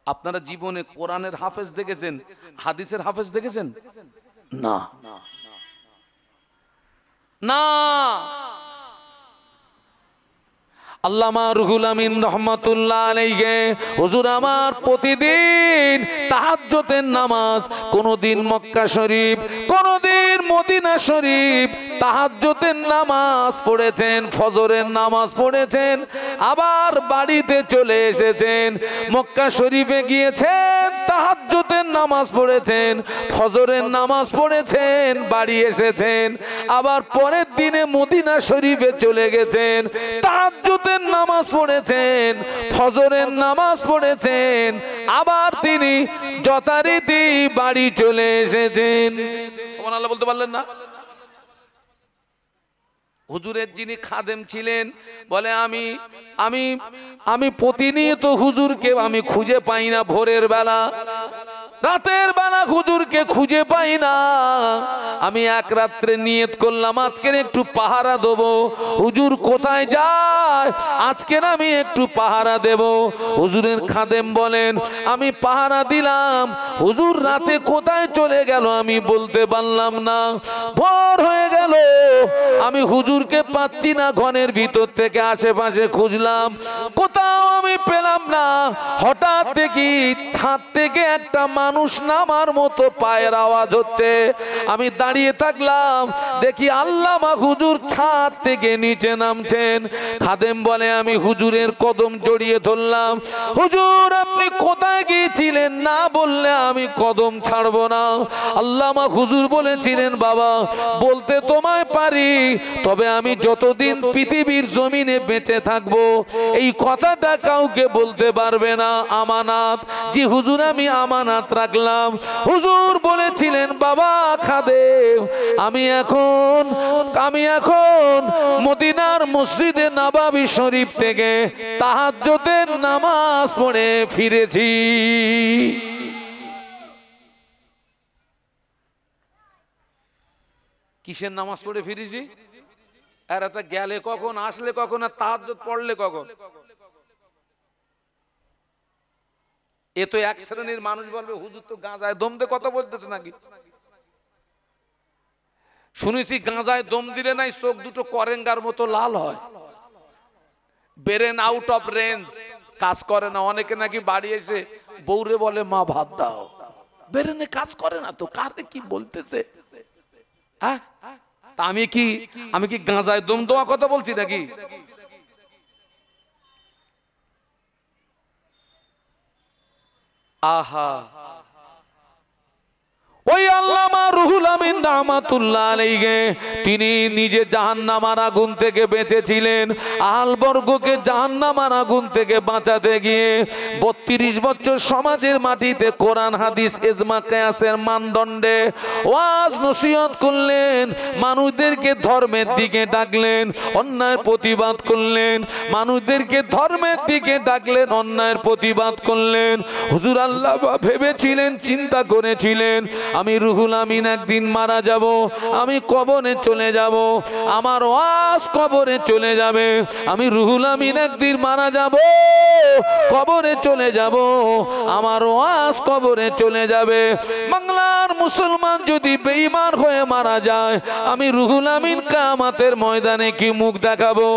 আপনারা জীবনে কোরআনের হাফেজ দেখেছেন, হাদিসের হাফেজ দেখেছেন? না না। আল্লামা রুহুল আমিন রহমাতুল্লাহ আলাইহি হুজুর আমার প্রতিদিন তাহাজ্জুদের নামাজ, কোনদিন মক্কা শরীফ, কোনদিন মদিনা শরীফ তাহাজ্জুদের নামাজ পড়েছেন, ফজরের নামাজ পড়েছেন, আবার বাড়িতে চলে এসেছেন। মক্কা শরীফে গিয়েছেন, তাহাজ্জুদের নামাজ পড়েছেন, ফজরের নামাজ পড়েছেন, বাড়ি এসেছেন, আবার পরের দিনে মদিনা শরীফে চলে গেছেন, তাহাজ্জুদের নামাজ পড়েছেন, ফজরের নামাজ পড়েছেন, আবার তিনি যথারীতি বাড়ি চলে এসেছেন। সুবহানাল্লাহ বলতে পারলেন না? হুজুরের যিনি খাদেম ছিলেন বলে আমি আমি আমি প্রতিনিয়ত হুজুরকে আমি খুঁজে পাই না, ভোরের বেলা রাতের বেলা হুজুরকে খুঁজে পাই না। আমি এক রাত্রে নিয়ত করলাম আজকের একটু পাহারা দেব, হুজুর কোথায় যায় আজকের আমি একটু পাহারা দেব। হুজুরের খাদেম বলেন আমি পাহারা দিলাম, হুজুর রাতে কোথায় চলে গেল আমি বলতে পারলাম না। ভোর হয়ে গেল, আমি হুজুরকে পাচ্ছি না, ঘরের ভিতর থেকে আশেপাশে খুঁজলাম, কোথাও আমি পেলাম না। হঠাৎ দেখি ছাদ থেকে একটা মানুষ নামার মতো পায়ের আওয়াজ হচ্ছে। আমি দাঁড়িয়ে থাকলাম, দেখি আল্লামা হুজুর ছাদ থেকে নিচে নামছেন। খাদেম বলে আমি হুজুরের কদম জড়িয়ে ধরলাম, হুজুর আপনি কোথায় গিয়েছিলেন না বললে আমি কদম ছাড়বো না। আল্লামা হুজুর বলেছিলেন বাবা বলতে তোমায় পারি, তবে আমি যতদিন পৃথিবীর জমিনে বেঁচে থাকবো এই কথাটা কাউকে বলতে পারবে না, আমানাত। জি হুজুর আমি আমানাত রাখলাম। হুজুর বলেছিলেন বাবা খাদেম আমি এখন মদিনার মসজিদে নববী শরীফ থেকে তাহাজ্জুদের নামাজ পড়ে ফিরেছি। কিসের নামাজ পড়ে ফিরেছি? আর এটা গেলে কখন, আসলে কখন, আর তাহাজ্জুদ পড়লে কখন? এ তো এক শ্রেণীর মানুষ বলবে হুজুর তো গাঁজায় দম দিয়ে কথা বলতেছে নাকি। শুনেছি গাঁজায় দম দিলে নাই চোখ দুটো করেঙ্গার মতো লাল হয়, ব্রেন আউট অফ রেঞ্জ, কাজ করে না। অনেকে নাকি বাড়ি এসে বউরে বলে মা ভাত দাও, ব্রেনে কাজ করে না তো, কারে কি বলতেছে। হ্যাঁ আমি কি গাঁজায় দম দেওয়া কথা বলছি নাকি? আহা ওই আল্লামা রুহুল আমিন রাহমাতুল্লাহ আলাইহি তিনি নিজে জাহান্নামের আগুন থেকে বেঁচেছিলেন, আহলবর্গকে জাহান্নামের আগুন থেকে বাঁচাতে গিয়ে 32 বছর সমাজের মাটিতে কোরআন হাদিস ইজমা কিয়াসের মানদণ্ডে ওয়াজ নসিহত করলেন, মানুষদেরকে ধর্মের দিকে ডাকলেন, অন্যায়ের প্রতিবাদ করলেন, মানুষদেরকে ধর্মের দিকে ডাকলেন, অন্যায়ের প্রতিবাদ করলেন। হুজুর আল্লাহ ভেবেছিলেন, চিন্তা করেছিলেন আমি রুহুল আমিন একদিন মারা যাব, আমি কবরে চলে যাব, আমার ওয়াজ কবরে চলে যাবে। আমি রুহুল আমিন একদিন মারা যাব, কবরে চলে যাব, আমার ওয়াজ কবরে চলে যাবে। বাংলার মুসলমান যদি বেঈমান হয়ে মারা যায়, আমি রুহুল আমিন কিয়ামতের ময়দানে কি মুখ দেখাবো?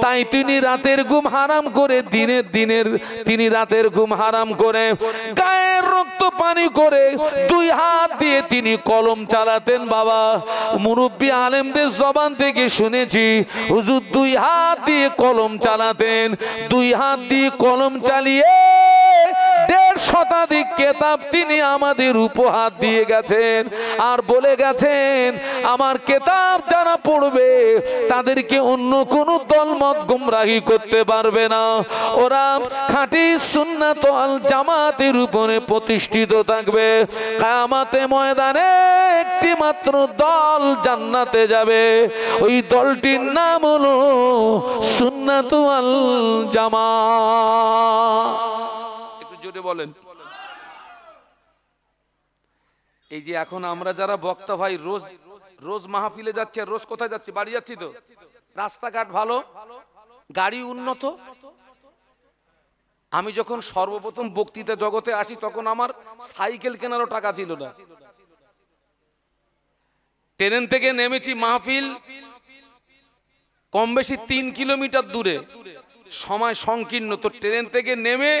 তাই তিনি রাতের ঘুম হারাম করে তিনি রাতের ঘুম হারাম করে গায়ের রক্ত পানি করে 2 হাত দিয়ে তিনি কলম চালাতেন। বাবা মুরব্বী আলেমদের জবান থেকে শুনেছি হুজুর 2 হাত দিয়ে কলম চালাতেন, 2 হাত দিয়ে কলম চালিয়ে 1.5 শতাধিক কিতাব তিনি আমাদের উপহার দিয়ে গেছেন, আর বলে গেছেন আমার কিতাব যারা পড়বে তাদেরকে অন্য কোন দলমত গুমরাহি করতে পারবে না, ওরা খাঁটি সুন্নাত ওয়াল জামাতের উপরে প্রতিষ্ঠিত থাকবে। কিয়ামতের ময়দানে একটি মাত্র দল জান্নাতে যাবে, ওই দলটির নাম হলো সুন্নাত ওয়াল জামাত। একটু জোরে বলেন। এই যে এখন আমরা যারা বক্তা ভাই রোজ রোজ মাহফিলে যাচ্ছি, আর রোজ কোথায় যাচ্ছি? বাড়ি যাচ্ছি তো, রাস্তাঘাট ভালো, গাড়ি উন্নত। আমি যখন সর্বপ্রথম বক্তৃতা জগতে আসি তখন আমার সাইকেল কেনারও টাকা ছিল না। ট্রেন থেকে নেমেছি, মাহফিল কম বেশি 3 কিলোমিটার দূরে, সময় সংকীর্ণ, তো ট্রেন থেকে নেমে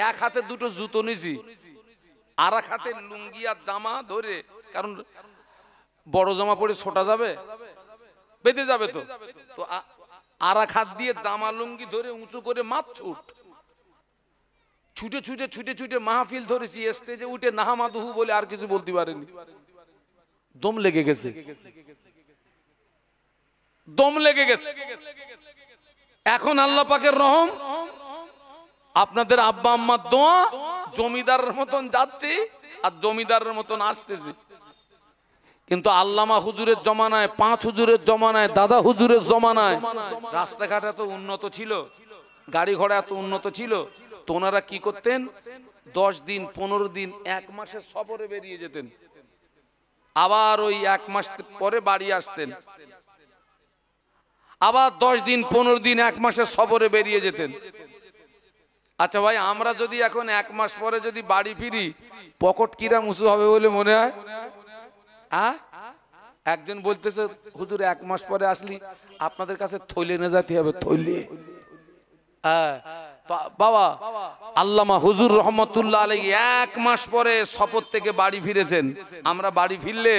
এক হাতে দুটো জুতো নিছি, আর এক হাতে লুঙ্গি আর জামা ধরে, কারণ বড় জামা পরে ছোটা যাবে, বেঁধে যাবে, তো তো আর এক হাত দিয়ে জামা লুঙ্গি ধরে উঁচু করে মাপ ছুটে ছুটে ছুটে ছুটে মাহফিল ধরেছি, স্টেজে উঠে নাহামাদুহু বলে আর কিছু বলতে পারেনি, দম লেগে গেছে, দম লেগে গেছে। এখন আল্লাহ পাকের রহম, আপনাদের আব্বা আম্মার দোয়া, জমিদারের মতন যাচ্ছি আর জমিদারের মতন আসতেছি। কিন্তু আল্লামা হুজুরের জমানায়, পাঁচ হুজুরের জমানায়, দাদা হুজুরের জমানায় রাস্তাঘাট এত উন্নত ছিল, গাড়ি ঘোড়া এত উন্নত ছিল, তো ওনারা কি করতেন, 10 দিন 15 দিন 1 মাসের সফরে বেরিয়ে যেতেন, আবার ওই 1 মাস পরে বাড়ি আসতেন, আবার 10 দিন 15 দিন 1 মাসের সফরে বেরিয়ে যেতেন। আচ্ছা ভাই, আমরা যদি এখন 1 মাস পরে যদি বাড়ি ফিরি, পকেট কিরা মুসু হবে বলে মনে হয়? একজন বলতেছে, হুজুর 1 মাস পরে আসলি আপনাদের কাছে থইলে নিয়ে যেতে হবে, থইলে। বাবা আল্লামা হুজুর রহমতুল্লাহ আলাইহি 1 মাস পরে সফর থেকে বাড়ি ফিরেছেন। আমরা বাড়ি ফিরলে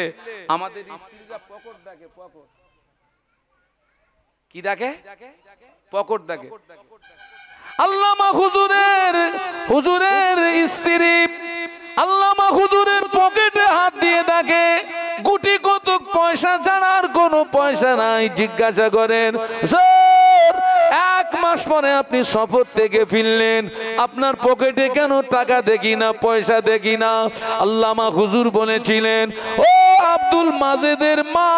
আমাদের স্ত্রীরা পকেট দেখে, পকেট কি দেখে, পকেট দেখে। আল্লামা হুজুরের স্ত্রী আল্লামা হুজুরের পকেটে হাত দিয়ে দেখে গুটি কতক পয়সা ছাড়া আর কোনো পয়সা নাই। জিজ্ঞাসা করেন, স্যার 1 মাস পরে আপনি সফর থেকে ফিরলেন, আপনার পকেটে কেন টাকা দেখি না, পয়সা দেখি না? আল্লামা হুজুর বলেছিলেন, ও আব্দুল মাজেদের মা,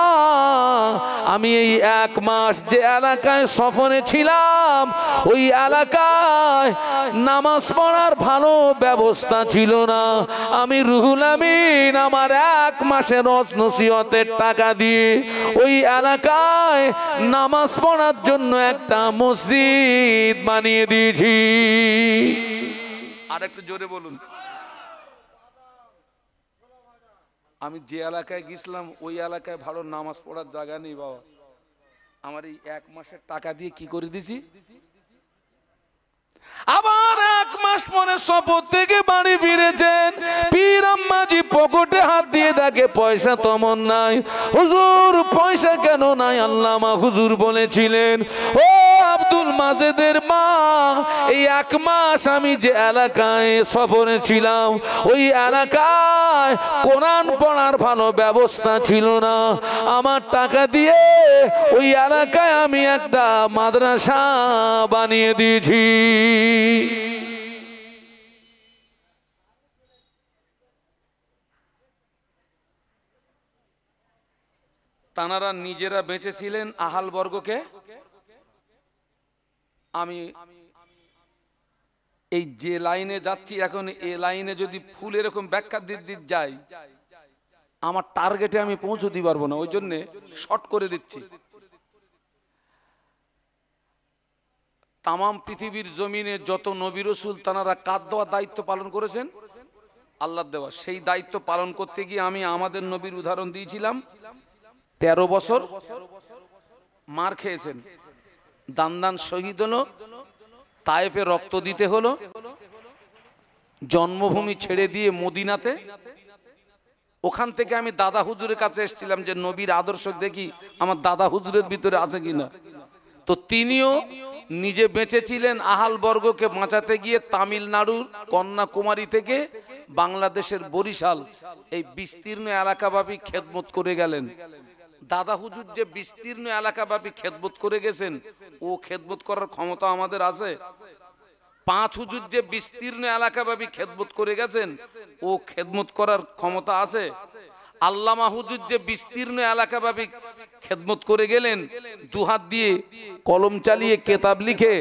আমি এই 1 মাস যে এলাকায় সফরে ছিলাম, ওই এলাকায় নামাজ পড়ার ভালো ব্যবস্থা ছিল না। আমি রুহুল আমিন আমার 1 মাসের নসিহতের টাকা দিয়ে ওই এলাকায় নামাজ পড়ার জন্য একটা মসজিদ বানিয়ে দিয়েছি। আর একটু জোরে বলুন। আমি যে এলাকায় গেছিলাম ওই এলাকায় ভালো নামাজ পড়ার জায়গা নেই বাবা, আমার এই 1 মাসের টাকা দিয়ে কি করে দিছি। আবার 1 মাস পরে সফর থেকে বাড়ি ফিরেছেন, পীর আম্মাজি পকেটে হাত দিয়ে দেখে পয়সা তেমন নাই। হুজুর পয়সা কেন নাই? আল্লামা হুজুর বলেছিলেন, ও আব্দুল মাজেদের মা, এই 1 মাস আমি যে এলাকায় সফরে ছিলাম, ওই এলাকায় কোরআন পড়ার ভালো ব্যবস্থা ছিল না। আমার টাকা দিয়ে ওই এলাকায় আমি একটা মাদ্রাসা বানিয়ে দিয়েছি। তানারা নিজেরা বেঁচেছিলেন আহাল বর্গকে। আমি এই যে লাইনে যাচ্ছি এখন, এই লাইনে যদি ফুল এরকম ব্যাখ্যা দিতে যাই, আমার টার্গেটে আমি পৌঁছে দিতে পারবো না, ওই জন্য শর্ট করে দিচ্ছি। তামাম পৃথিবীর জমিনে যত নবী রাসূল তানারা কাঁধ দেওয়ার দায়িত্ব পালন করেছেন, আল্লাহর দেওয়া, সেই দায়িত্ব পালন করতে গিয়ে আমি আমাদের নবীর উদাহরণ দিয়েছিলাম। 13 বছর মার খেয়েছেন, দান শহীদ হলো, তায়েফে রক্ত দিতে হলো, জন্মভূমি ছেড়ে দিয়ে মদিনাতে। ওখান থেকে আমি দাদা হুজুরের কাছে এসেছিলাম যে নবীর আদর্শ দেখি আমার দাদা হুজুরের ভিতরে আছে কিনা। তো তিনিও নিজে বেঁচেছিলেন আহাল বর্গকে বাঁচাতে গিয়ে তামিলনাড়ুর কন্যাকুমারী থেকে বাংলাদেশের বরিশাল এই বিস্তীর্ণ এলাকাব্যাপী খেদমত করে গেলেন। দাদা হুজুর যে বিস্তীর্ণ এলাকাব্যাপী খেদমত করে গেছেন, ও খেদমত করার ক্ষমতা আমাদের আছে? 5 হুজুর যে বিস্তীর্ণ এলাকাব্যাপী খেদমত করে গেছেন, ও খেদমত করার ক্ষমতা আছে? আল্লামা হুজুর যে বিস্তীর্ণ এলাকাব্যাপী খেদমত করে গেলেন, 2 হাত দিয়ে কলম চালিয়ে কিতাব লিখে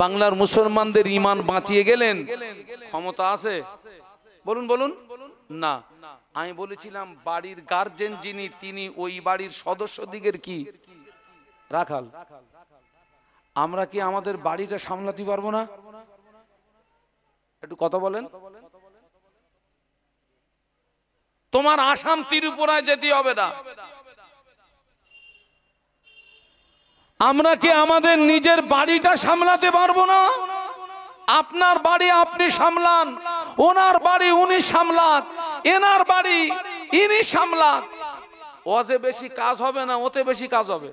বাংলার মুসলমানদের ঈমান বাঁচিয়ে গেলেন, ক্ষমতা আছে? বলুন বলুন। না। আমি বলেছিলাম বাড়ির গার্জেন যিনি, তিনি ওই বাড়ির সদস্যদিগের কি রাখাল। আমরা কি আমাদের বাড়িটা সামলাতে পারবো না? একটু কথা বলেন। তোমার আসাম ত্রিপুরায় যেতে হবে না, আমরা কি আমাদের নিজের বাড়িটা সামলাতে পারবো না? আপনার বাড়ি আপনি সামলান, ওনার বাড়ি উনি সামলাক, এনার বাড়ি ইনি সামলাক। ওতে বেশি কাজ হবে না, ওতে বেশি কাজ হবে।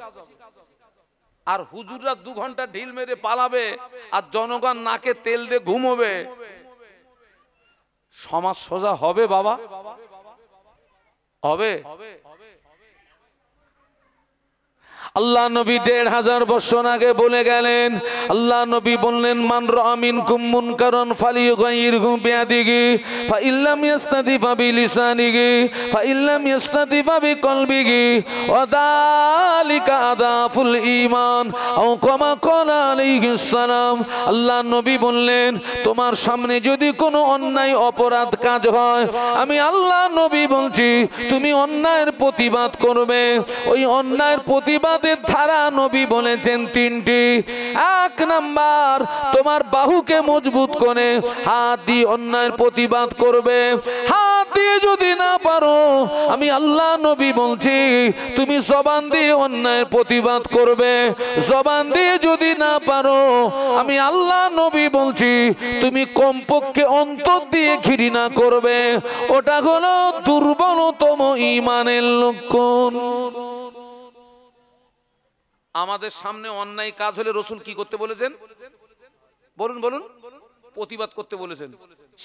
আর হুজুররা 2 ঘন্টা ঢিল মেরে পালাবে আর জনগণ নাকে তেল দিয়ে ঘুমোবে। সমাজ সোজা হবে বাবা? হবে? আল্লাহ নবী 1500 বছর আগে বলে গেলেন। আল্লাহ নবী বললেন, মান রাআ মিনকুম মুনকারান ফালিয়ুগাইয়িরহু বিয়াদিহি ফাইল্লাম ইস্তাতি ফাবিলিসানিহি ফাইল্লাম ইস্তাতি ফাবিকলবিহি ওয়া যালিকা আদাফুল ঈমান আও কামা ক্বালা আলাইহিস সালাম। আল্লাহ নবী বললেন, তোমার সামনে যদি কোনো অন্যায় অপরাধ কাজ হয়, আমি আল্লাহ নবী বলছি তুমি অন্যায়ের প্রতিবাদ করবে। ওই অন্যায়ের প্রতিবাদ ধারা নবী বলেছেন 3টি। 1 নাম্বার, তোমার বাহুকে মজবুত করে হাত দিয়ে অন্যায়ের প্রতিবাদ করবে। হাত দিয়ে যদি না পারো, আমি আল্লাহ নবী বলছি তুমি জবান দিয়ে অন্যায়ের প্রতিবাদ করবে। জবান দিয়ে যদি না পারো, আমি আল্লাহ নবী বলছি তুমি কমপক্ষে অন্তর দিয়ে ঘৃণা করবে। ওটা হলো দুর্বলতম ঈমানের লক্ষণ। আমাদের সামনে অন্যায় কাজ হলে রসুল কি করতে বলেছেন? বলুন বলুন। প্রতিবাদ করতে বলেছেন।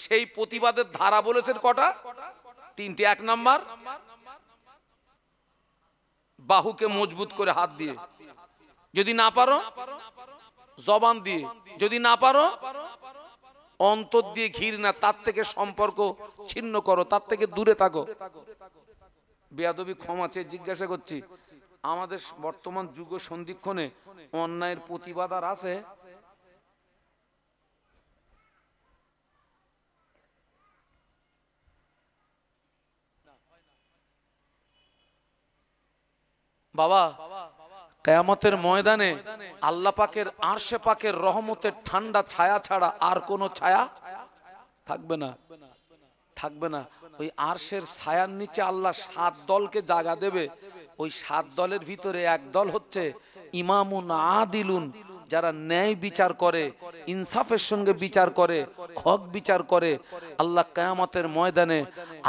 সেই প্রতিবাদের ধারা বলেছেন কটা? 3টি। 1 নাম্বার, বাহুকে মজবুত করে হাত দিয়ে, যদি না পারো জবান দিয়ে, যদি না পারো অন্তর দিয়ে ঘৃণা, তার থেকে সম্পর্ক ছিন্ন করো, তার থেকে দূরে থাকো। বেয়াদবি ক্ষমা চেয়ে জিজ্ঞাসা করছি, আমাদের বর্তমান যুগ সন্ধিক্ষণে অন্যায়ের প্রতিবাদ আর আছে? বাবা, কিয়ামতের ময়দানে আল্লাহ পাকের আরশে পাকের রহমতের ঠান্ডা ছায়া ছাড়া আর কোনো ছায়া থাকবে না, থাকবে না। ওই আরশের ছায়ার নিচে আল্লাহ 7 দলকে জায়গা দেবে। ওই 7 দলের ভিতরে এক দল হচ্ছে ইমামুন আদিলুন, যারা ন্যায় বিচার করে, ইনসাফের সঙ্গে বিচার করে, হক বিচার করে। আল্লাহ কিয়ামতের ময়দানে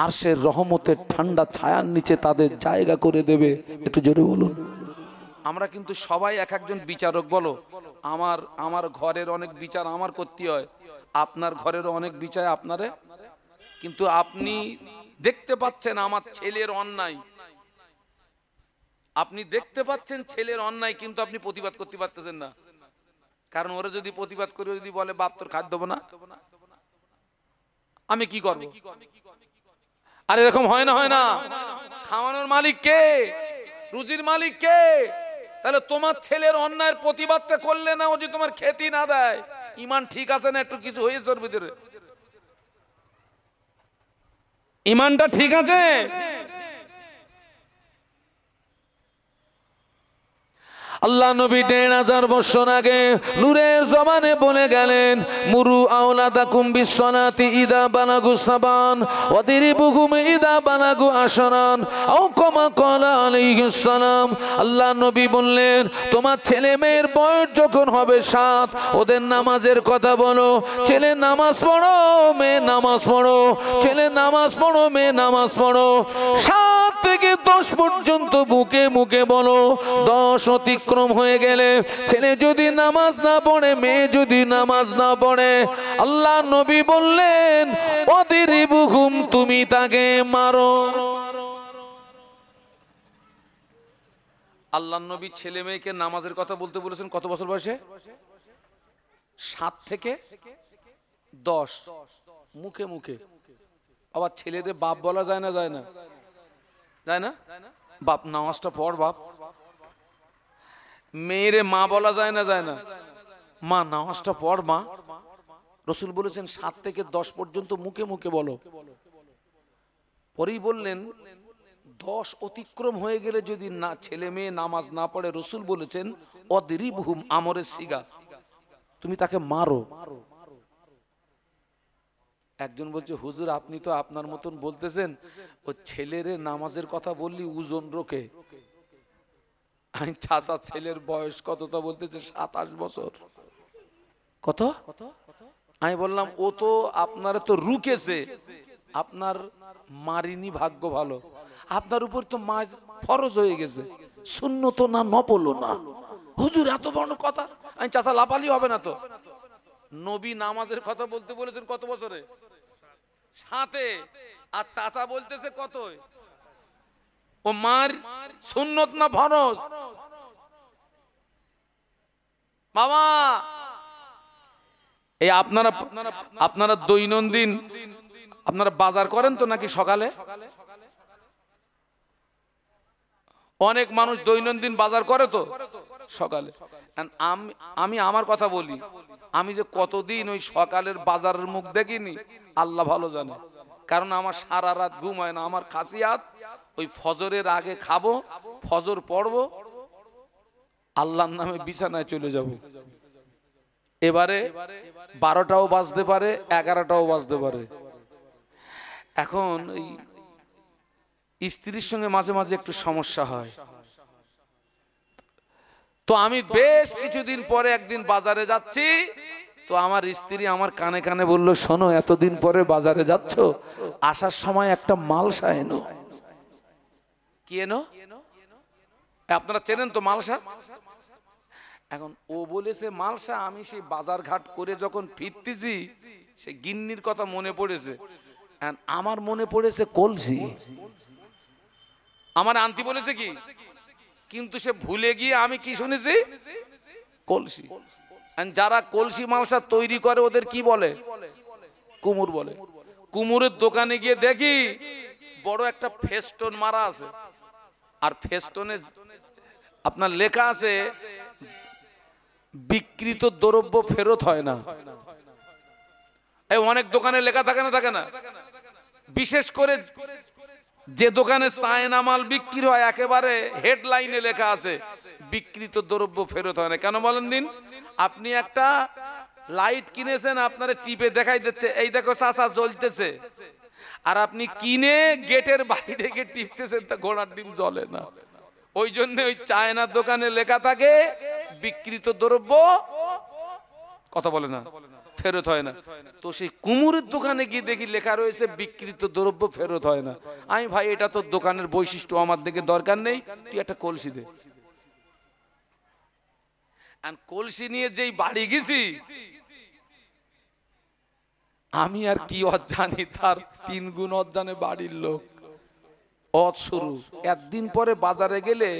আরশের রহমতের ঠান্ডা ছায়ার নিচে তাদের জায়গা করে দেবে। একটু জোরে বলুন। আমরা কিন্তু সবাই এক একজন বিচারক। বলো, আমার ঘরের অনেক বিচার আমার করতে হয়, আপনার ঘরেরও অনেক বিচার আপনারে। কিন্তু আপনি দেখতে পাচ্ছেন আমার ছেলের অন্যায়, আপনি দেখতে পাচ্ছেন ছেলের অন্যায়, কিন্তু আপনি প্রতিবাদ করতে পারতেছেন না। কারণ ওরা যদি প্রতিবাদ করে যদি বলে বাপ তোর খাদ্য দেবো না, আমি কি করব? আর এরকম হয় না, হয় না? খাওয়ানোর মালিক কে? রুজির মালিক কে? তাহলে তোমার ছেলের অন্যায়ের প্রতিবাদটা করলে না, ও যদি তোমার খেতে না দেয়, ইমান ঠিক আছে না? একটু কিছু হয়েছে ওর ভিতরে? ইমানটা ঠিক আছে? আল্লাহ নবী 1500 বছর আগে নূরের জবানে বলে গেলেন, মুরু আওলাদাকুম বিসসালাতি ইদা বালাগু সাবান ওয়াদিরিবুহুম ইদা বালাগু আশরান আও কামা ক্বালা আলাইহিস সালাম। আল্লাহ নবী বললেন, তোমার ছেলে মেয়ের বয়স যখন হবে 7, ওদের নামাজের কথা বলো। ছেলে নামাজ পড়ো, মেয়ে নামাজ পড়ো, ছেলে নামাজ পড়ো, মেয়ে নামাজ পড়ো। 7 থেকে 10 পর্যন্ত বুকে মুখে বলো। 10 অতিক্রম হয়ে গেলে, ছেলে যদি নামাজ না পড়ে, মেয়ে যদি নামাজ না পড়ে, আল্লাহ নবী বললেন ওয়াদিরিবুহুম, তুমি তাকে মারো। আল্লাহ নবী ছেলে মেয়েকে নামাজের কথা বলতে বলেছেন কত বছর বয়সে? 7 থেকে 10, মুখে মুখে। আবার ছেলেদের বাপ বলা যায় না? যায় না? যায় না? বাপ নামাজটা পড় বাপ। মেয়েরে মা বলা যায় না? যায় না? মা নামাজটা পড় মা। রসুল বলেছেন 7 থেকে 10 পর্যন্ত মুখে মুখে বলো। পরেই বললেন 10 অতিক্রম হয়ে গেলে যদি না ছেলে মেয়ে নামাজ না পড়ে, রসুল বলেছেন অদরিবহুম, আমরের সিগা, তুমি তাকে মারো। একজন বলছে, হুজুর আপনি তো আপনার মতন বলতেছেন, ও ছেলেরে নামাজের কথা বললি ওজন রোকে। আমি চাচা ছেলের বয়স কত, তা বলতেছে 27 বছর। কত? আমি বললাম ও তো আপনারা তো রুকেছে, আপনার মারিনি, ভাগ্য ভালো। আপনার উপর তো মা ফরজ হয়ে গেছে, সুন্নত না নফল না। হুজুর এত বড় কথা? আমি চাচা লাপালি হবে না তো? নবী নামাজের কথা বলতে বলেছেন কত বছরে? 7-এ। আর চাচা বলতেছে কত? ও মার সুন্নত না ফরজ? বাবা এই আপনারা দৈনন্দিন আপনারা বাজার করেন তো নাকি সকালে? অনেক মানুষ দৈনন্দিন বাজার করে তো সকালে। আমি আমার কথা বলি, আমি যে কতদিন ওই সকালের বাজারের মুখ দেখিনি আল্লাহ ভালো জানে। কারণ আমার সারা রাত ঘুম হয় না। আমার খাসিয়াত ওই ফজরের আগে খাবো, ফজর পড়বো, আল্লাহর নামে বিছানায় চলে যাব। এবারে 12টাও বাজতে পারে, 11টাও বাজতে পারে। এখন এই স্ত্রীর সঙ্গে মাঝে মাঝে একটু সমস্যা হয়। তো আমি বেশ কিছুদিন পরে একদিন বাজারে যাচ্ছি, তো আমার স্ত্রী আমার কানে কানে বলল, শোনো এতদিন পরে বাজারে যাচ্ছ, আসার সময় একটা মালসা এনো। কি এনো? আপনারা চেনেন তো মালসা? এখন ও বলেছে মালসা, আমি সেই বাজার ঘাট করে যখন ফিরতেছি সে গিন্নির কথা মনে পড়েছে, আমার মনে পড়েছে কলসি। আমার আন্টি বলেছে কি, কিন্তু সে ভুলে গিয়ে আমি কি শুনেছি? কলসি। যারা কলসি মালসা তৈরি করে ওদের কি বলে? কুমুর বলে। কুমুরের দোকানে গিয়ে দেখি বড় একটা ফেস্টন মারা আছে, আর ফেস্টনে আপনার লেখা আছে বিক্রিত দ্রব্য ফেরত হয় না। এই অনেক দোকানে লেখা থাকে না, থাকে না? বিশেষ করে যে দোকানে চায়না মাল বিক্রি হয় একেবারে হেডলাইনে লেখা আছে বিক্রিত দ্রব্য ফেরত হয় না। কেন বলেন দিন? আপনি একটা লাইট কিনেছেন, আপনারে টিপে দেখাই দিচ্ছে এই দেখো চাচা জ্বলতেছে, আর আপনি কিনে গেটের বাইরে গিয়ে টিপতেছেন, তা ঘোড়ার ডিম জ্বলে না। ওই জন্য ওই চায়নার দোকানে লেখা থাকে বিক্রিত দ্রব্য কথা বলে না, ফেরত হয় না। তো সেই কুমুরের দোকানে গিয়ে দেখি লেখা রয়েছে বিক্রিত দ্রব্য ফেরত হয় না। আমি ভাই এটা তো দোকানের বৈশিষ্ট্য, আমার দিকে দরকার নেই, তুই একটা কলসি দে। কলসি নিয়ে যেই বাড়ি গেছি, আমি আর কি অজানি তার 3 গুণ অজানে বাড়ির লোক। শুরু একদিন পরে বাজারে গেলে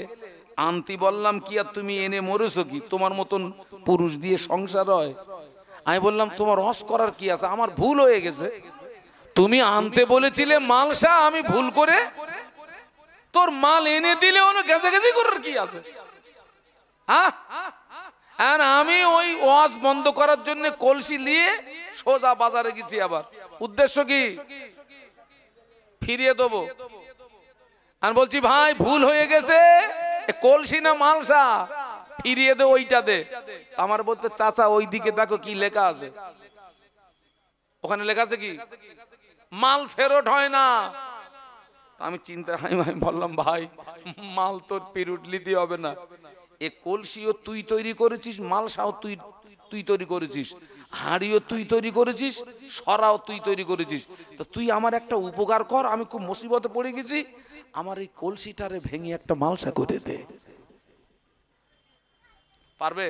আন্টি বললাম কি আর তুমি এনে মরেছো কি? তোমার মতন পুরুষ দিয়ে সংসার হয়? আমি বললাম তোমার রস করার কি আছে, আমার ভুল হয়ে গেছে। তুমি আনতে বলেছিলে মালসা, আমি ভুল করে তোর মাল এনে দিলে ওনো গেছে করার কি আছে? আর আমি ওই ওয়াজ বন্ধ করার জন্য কলসি নিয়ে সোজা বাজারে গেছি। আবার উদ্দেশ্য কি? ফিরিয়ে দেবো। আর বলছি ভাই ভুল হয়ে গেছে, কলসি না মালসা, ফিরিয়ে দে, ওইটা দে। আমার বলতে চাচা ওই দিকে দেখো কি লেখা আছে। ওখানে লেখা আছে কি মাল ফেরত হয় না। আমি চিন্তা, আমি বললাম ভাই মাল তোর পিরুটলি দিয়ে হবে না, এ কলসিও তুই তৈরি করেছিস, মালসাও তুই তৈরি করেছিস, হাড়িও তুই তৈরি করেছিস, সরাও তুই তৈরি করেছিস। তো তুই আমার একটা উপকার কর, আমি খুব মুসিবতে পড়ে গেছি, আমার এই কলসিটারে ভেঙে একটা মালসা করে দে। পারবে?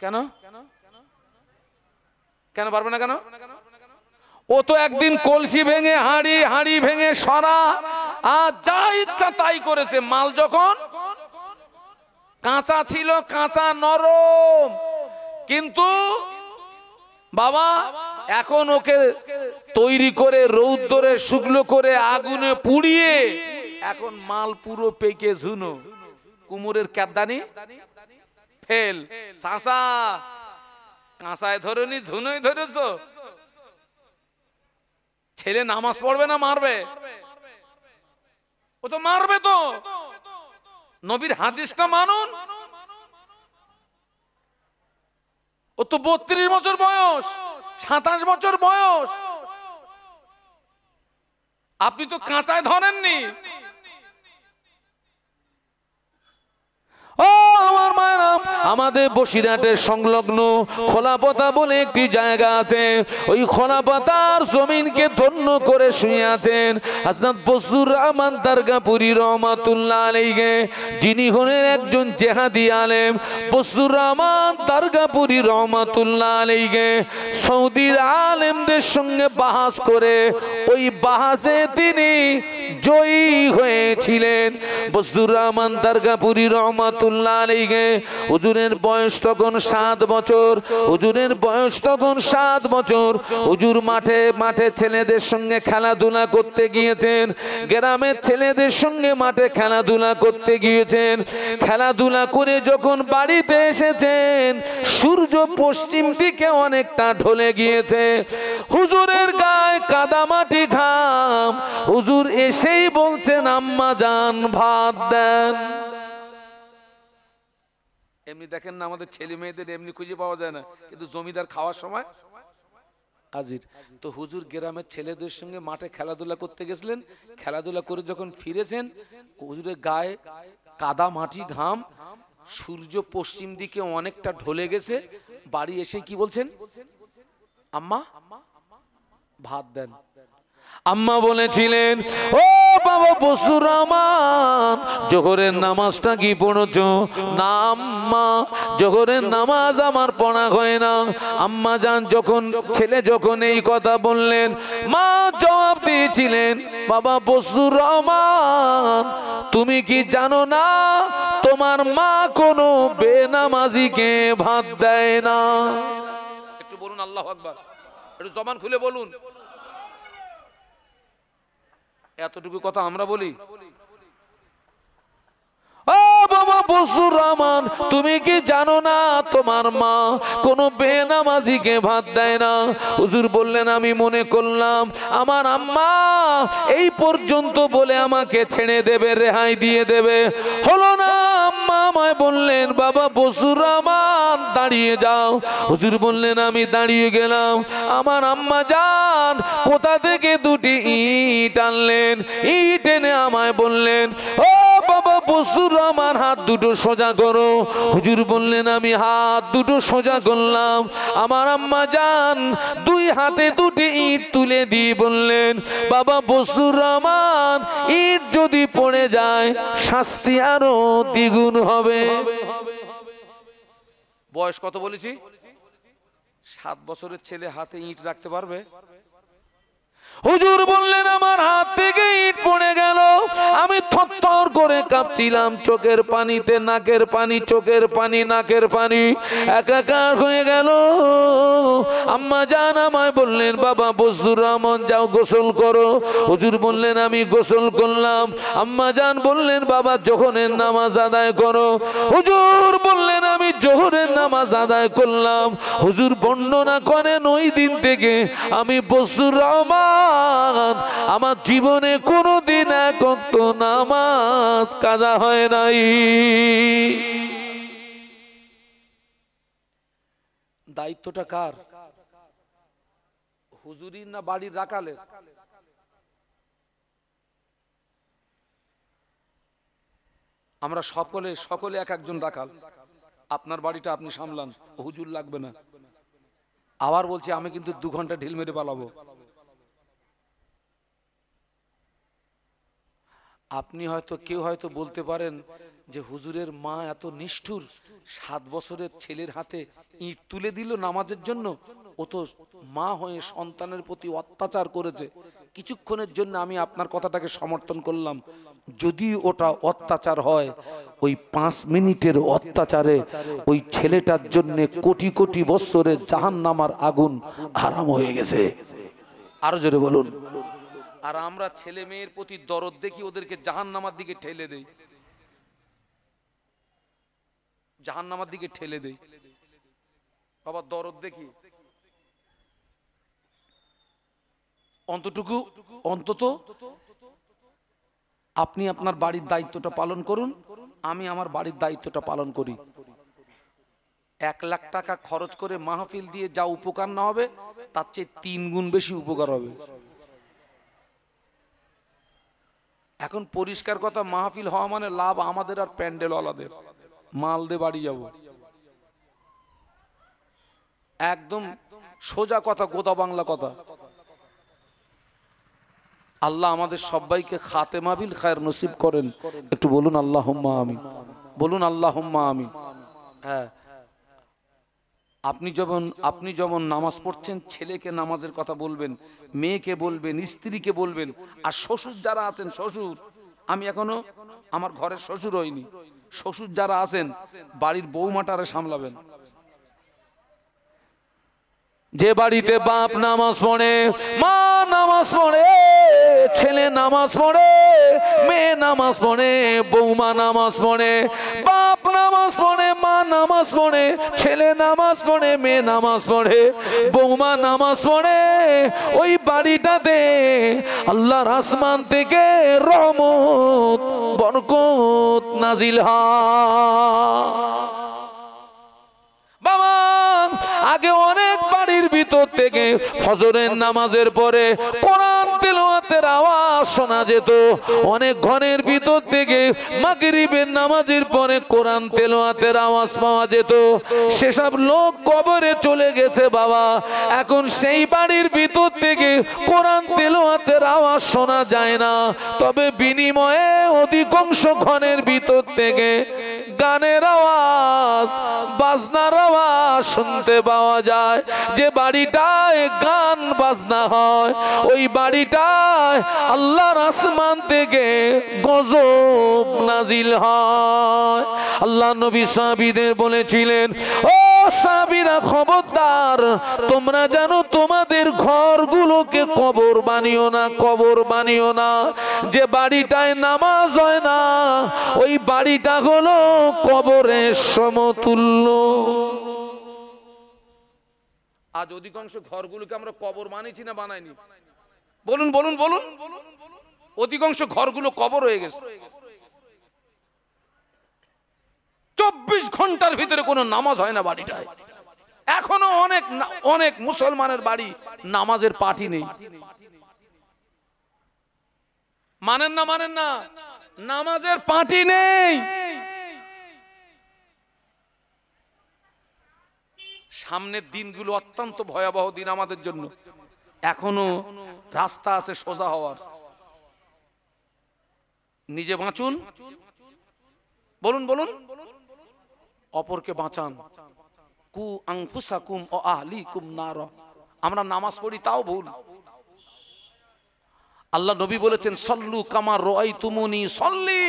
কেন কেন পারবে না? কেন? ও তো একদিন কলসি ভেঙে হাড়ি ভেঙে সরা আর যা ইচ্ছা তাই করেছে। মাল যখন কাঁচা ছিল, কাঁচা নরম, কিন্তু বাবা এখন ওকে তৈরি করে রৌদ্রে শুকনো করে আগুনে পুড়িয়ে এখন মাল পুরো পেকে ঝুনো। কুমোরের ক্যাদানি ফেল। চাচা কাঁচায় ধরেনি, ঝুনোই ধরেছ। ছেলে নামাজ পড়বে না মারবে? ও তো মারবে। তো নবীর হাদিসটা মানুন। ও তো 32 বছর বয়স, 27 বছর বয়স, আপনি তো কাঁচায় ধরেননি। ও আমার মায়েরা, আমাদের বসিরহাটের সংলগ্ন খোলাপতা বলে একটি জায়গা আছে। ওই খোলাপতার জমিনকে ধন্য করে শুয়ে আছেন হযরত বজলুর রহমান দারগাপুরী রহমাতুল্লাহ আলাইহি, যিনি হলেন একজন জেহাদি আলেম। বজলুর রহমান দারগাপুরী রহমাতুল্লাহ আলাইহি সৌদির আলেমদের সঙ্গে বাহাস করে ওই বাহাসে তিনি জয়ী হয়েছিলেন। বজলুর রহমান দারগাপুরী রহমাতুল্লাহ আলাইহি, হুজুরের বয়স তখন 7 বছর। হুজুরের বয়স তখন 7 বছর। হুজুর মাঠে মাঠে ছেলেদের সঙ্গে খেলাধুলা করতে গিয়েছেন, গ্রামের ছেলেদের সঙ্গে মাঠে খেলাধুলা করতে গিয়েছেন। খেলাধুলা করে যখন বাড়িতে এসেছেন, সূর্য পশ্চিম দিকে অনেকটা ঢলে গিয়েছে। হুজুরের গায়ে কাদামাটি ঘাম। হুজুর এসেই বলছেন, আম্মা জান ভাত দেন। এমনি দেখেন না, আমাদের ছেলে মেয়েদের এমনি খুঁজে পাওয়া যায় না, কিন্তু জমিদার খাওয়ার সময় হাজির। তো হুজুর গ্রামের ছেলেদের সঙ্গে মাঠে খেলাধুলা করতে গেছিলেন। খেলাধুলা করে যখন ফিরেছেন, হুজুরের গায়ে কাদা মাটি ঘাম, সূর্য পশ্চিম দিকে অনেকটা ঢলে গেছে। বাড়ি এসে কি বলছেন, আম্মা ভাত দেন। আম্মা বলেছিলেন, ও বাবা বজলুর রহমান, জোহরের নামাজটা কি পড়েছো? না আম্মা, জোহরের নামাজ আমার পড়া হয় না। আম্মা জান ছেলে যখন এই কথা বললেন, মা জবাব দিয়েছিলেন, বাবা বজলুর রহমান, তুমি কি জানো না তোমার মা কোনো বেনামাজিকে ভাত দেয় না? একটু বলুন আল্লাহু আকবার, একটু জবান খুলে বলুন। এতটুকু কথা আমরা বলি। ও বাবা বজলুর রহমান, তুমি কি জানো না তোমার মা কোনো বেনামাজিকে ভাত দেয় না? হুজুর বললেন, আমি মনে করলাম আমার আম্মা এই পর্যন্ত বলে আমাকে ছেড়ে দেবে, রেহাই দিয়ে দেবে। হলো না। আম্মা আমায় বললেন, বাবা বজলুর রহমান দাঁড়িয়ে যাও। হুজুর বললেন, আমি দাঁড়িয়ে গেলাম। আমার আম্মা জান কোথা থেকে 2টি ইট আনলেন। ইট এনে আমায় বললেন, ও বাবা বজলুর রহমান, হাত দুটো সোজা করো। হুজুর বললেন, আমি হাত দুটো সোজা করলাম। আমার আম্মা জান 2 হাতে 2টি ইট তুলে দিয়ে বললেন, বাবা বজলুর রহমান, ইট যদি পড়ে যায় শাস্তি আরো দ্বিগুণ হবে। বয়স কত বলেছি? 7 বছরের ছেলে হাতে ইট রাখতে পারবে? হুজুর বললেন, আমার হাত থেকে ইট পড়ে গেল। আমি থরথর করে কাঁপছিলাম, চোখের পানিতে নাকের পানি, চোখের পানি, নাকের পানি একাকার হয়ে গেল। আম্মা জান আমায় বললেন, বাবা বজলুর রহমান, যাও গোসল করো। হুজুর বললেন, আমি গোসল করলাম। আম্মা জান বললেন, বাবা জোহরের নামাজ আদায় করো। হুজুর বললেন, আমি জোহরের নামাজ আদায় করলাম। হুজুর বর্ণনা করেন, ওই দিন থেকে আমি বজলুর রহমান আমার জীবনে কোনোদিন এক ওয়াক্ত নামাজ কাজা হয় নাই। দায়িত্বটা কার? হুজুরির না বাড়ির রাকালের? আমরা সকলে এক একজন রাকাল। আপনার বাড়িটা আপনি সামলান, হুজুর লাগবে না। আবার বলছি, আমি কিন্তু 2 ঘন্টা ঢিল মেরে পালাবো। আপনি কেউ হয়তো বলতে পারেন যে হুজুরের মা এত নিষ্ঠুর, 7 বছরের ছেলের হাতে ইট তুলে দিল নামাজের জন্য। ও তো মা হয়ে সন্তানের প্রতি অত্যাচার করেছে। কিছুক্ষণের জন্য আমি আপনার কথাটাকে সমর্থন করলাম। যদি ওটা অত্যাচার হয়, ওই 5 মিনিটের অত্যাচারে ওই ছেলেটার জন্য কোটি কোটি বছরের জাহান্নামের আগুন হারাম হয়ে গেছে। আরো জোরে বলুন। আর আমরা ছেলে মেয়ের প্রতি দরদ দেখি, ওদেরকে জাহান্নামের দিকে ঠেলে দেই, জাহান্নামের দিকে ঠেলে দেই। বাবা দরদ দেখি, অন্তত আপনি আপনার বাড়ির দায়িত্বটা পালন করুন, আমি আমার বাড়ির দায়িত্বটা পালন করি। 1 লাখ টাকা খরচ করে মাহফিল দিয়ে যা উপকার না হবে, তার চেয়ে 3 গুণ বেশি উপকার হবে। এখন পরিষ্কার কথা, মাহফিল হওয়া মানে লাভ আমাদের আর প্যান্ডেলওয়ালাদের। মাল দিয়ে বাড়ি যাব। একদম সোজা কথা, গোদা বাংলা কথা। আল্লাহ আমাদের সবাইকে খাতেমা বিল খায়ের নসিব করেন। একটু বলুন আল্লাহুম্মা আমিন, বলুন আল্লাহুম্মা আমিন। হ্যাঁ, আপনি যেমন নামাজ পড়ছেন, ছেলেকে নামাজের কথা বলবেন, মেয়েকে বলবেন, স্ত্রীকে বলবেন। আর শ্বশুর যারা আছেন, শ্বশুর, আমি এখনো আমার ঘরের শ্বশুর হইনি, শ্বশুর যারা আছেন বাড়ির বৌমাটারে সামলাবেন। যে বাড়িতে বাপ নামাজ পড়ে, মা নামাজ পড়ে, ছেলে নামাজ পড়ে, মেয়ে নামাজ পড়ে, বৌমা নামাজ পড়ে, বাপ নামাজ পড়ে, মা নামাজ পড়ে, ছেলে নামাজ পড়ে, মেয়ে নামাজ পড়ে, বৌমা নামাজ পড়ে, ওই বাড়িটাতে আল্লাহর আসমান থেকে রহমত বরকত নাজিল হয়। বাবা, আগে অনেক বাড়ির ভিতর থেকে ফজরের নামাজের পরে কোরআন তেলাওয়াতের আওয়াজ শোনা যেত। অনেক ঘরের ভিতর থেকে মাগরিবের নামাজের পরে কোরআন তেলাওয়াতের আওয়াজ পাওয়া যেত। সেসব লোক কবরে চলে গেছে বাবা। এখন সেই বাড়ির ভিতর থেকে কোরআন তেলাওয়াতের আওয়াজ শোনা যায় না। তবে বিনিময়ে অধিকাংশ ঘরের ভিতর থেকে গানের আওয়াজ, বাজনার আওয়াজ শুনতে পাওয়া যায়। যে বাড়িটায় গান বাজনা হয়, ওই বাড়িটায় আল্লাহর আসমান থেকে গজব নাজিল হয়। আল্লাহ নবী সাহাবীদের বলেছিলেন, ও সাহাবীরা খবরদার, তোমরা জানো তোমাদের ঘরগুলোকে কবর বানিও না, কবর বানিও না। যে বাড়িটায় নামাজ হয় না, ওই বাড়িটা হলো কবরের সমতুল্য। আজ অধিকাংশ ঘরগুলোকে আমরা কবর বানিয়েছি না বানাইনি? বলুন বলুন বলুন। অধিকাংশ ঘরগুলো কবর হয়ে গেছে। 24 ঘন্টার ভিতরে কোনো নামাজ হয় না বাড়িটায়। এখনো অনেক মুসলমানের বাড়ি নামাজের পার্টি নেই। মানেন না, মানেন না, নামাজের পার্টি নেই। সামনের দিনগুলো অত্যন্ত ভয়াবহ দিন আমাদের জন্য। এখনো রাস্তা আছে সোজা হওয়ার। নিজে বাঁচুন, বলুন বলুন, অপরকে বাঁচান। কু আনফুসাকুম ও আহলিকুম নার। আমরা নামাজ পড়ি তাও ভুল। আল্লাহ নবী বলেছেন, সল্লু কামা রাআইতুমুনি সল্লি।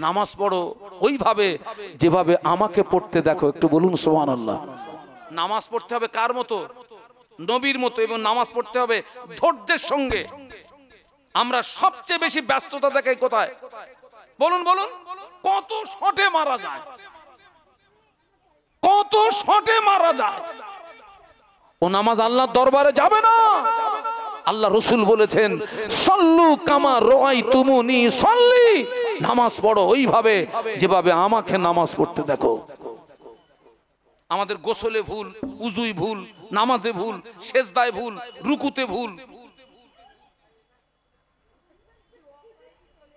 নামাজ পড়ো ওইভাবে যেভাবে আমাকে পড়তে দেখো। একটু বলুন সুবহানাল্লাহ। নামাজ পড়তে হবে কার মতো? নবীর মতো। এবং নামাজ পড়তে হবে ধৈর্যের সঙ্গে। আমরা সবচেয়ে বেশি ব্যস্ততা দেখাই কোথায়? বলুন বলুন। কত শটে মারা যায়, কত শটে মারা যায়। ও নামাজ আল্লাহর দরবারে যাবে না। আল্লাহ রাসূল বলেছেন, সল্লু কামা রাআইতুমুনি সল্লি। নামাজ পড়ো ওইভাবে যেভাবে আমাকে নামাজ পড়তে দেখো। আমাদের গোসলে ভুল, উজুই ভুল, নামাজে ভুল, সেজদায় ভুল, রুকুতে ভুল,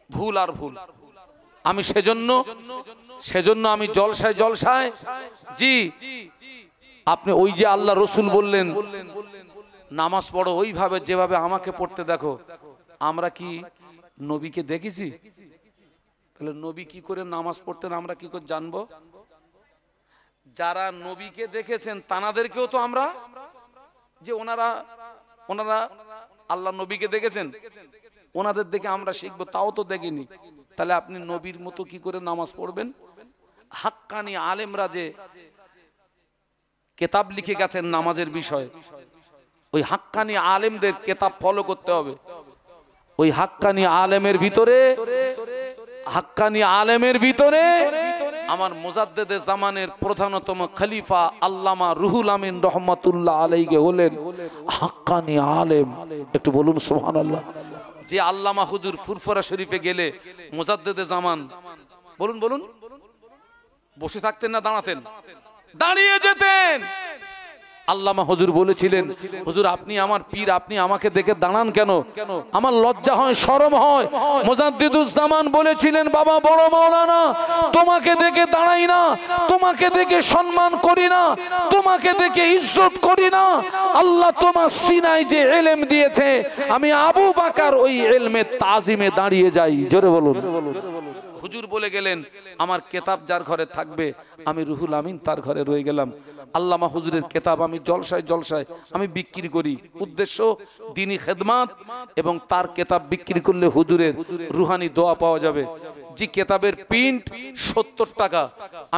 ভুল আর ভুল। আমি সেজন্য আমি জলসায় জি, আপনি ওই যে আল্লাহ রাসূল বললেন নামাজ পড়ো ওইভাবে যেভাবে আমাকে পড়তে দেখো। আমরা কি নবীকে দেখেছি? তাহলে নবী কি করে নামাজ পড়তেন আমরা কি করে জানবো? যারা নবীকে দেখেছেন তানাদেরকেও তো আমরা, যে ওনারা আল্লাহ নবীকে দেখেছেন, ওনাদের দেখে আমরা শিখবো, তাও তো দেখিনি। তাহলে আপনি নবীর মতো কি করে নামাজ পড়বেন? হাক্কানি আলেমরা যে কিতাব লিখে গেছেন নামাজের বিষয়ে, ওই হাক্কানি আলেমদের কিতাব ফলো করতে হবে। ওই হাক্কানি আলেমের ভিতরে আমার মুজাদ্দেদে জামানের প্রধানতম খলিফা আল্লামা রুহুল আমিন রহমাতুল্লাহ আলাইহি হলেন হাক্কানি আলেম। একটু বলুন সুবহানাল্লাহ। যে আল্লামা হুজুর ফুরফুরা শরীফে গেলে মুজাদ্দেদে জামান, বলুন বলুন, বসে থাকতেন না দাঁড়াতেন? দাঁড়িয়ে যেতেন। আল্লামা হুজুর বলেছিলেন, হুজুর আপনি আমার পীর, আপনি আমাকে দেখে দাঁড়ান কেন? আমার লজ্জা হয়, শরম হয়। মুজাদ্দিদুজ্জামান বলেছিলেন, বাবা বড় মাওলানা, তোমাকে দেখে দাঁড়াই না, তোমাকে দেখে সম্মান করি না, তোমাকে দেখে ইজ্জত করি না। আল্লাহ তোমার সিনায় যে ইলম দিয়েছে, আমি আবু বকর ওই ইলমের তাজিমে দাঁড়িয়ে যাই। জোরে বলুন। হুজুর বলে গেলেন, আমার কেতাব যার ঘরে থাকবে আমি রুহুল আমিন তার ঘরে রয়ে গেলাম। আল্লামা হুজুরের কেতাব আমি জলসায় জলসায় আমি বিক্রি করি, উদ্দেশ্য দ্বীনি খেদমাত, এবং তার কেতাব বিক্রি করলে হুজুরের রুহানি দোয়া পাওয়া যাবে। যে কেতাবের প্রিন্ট 70 টাকা,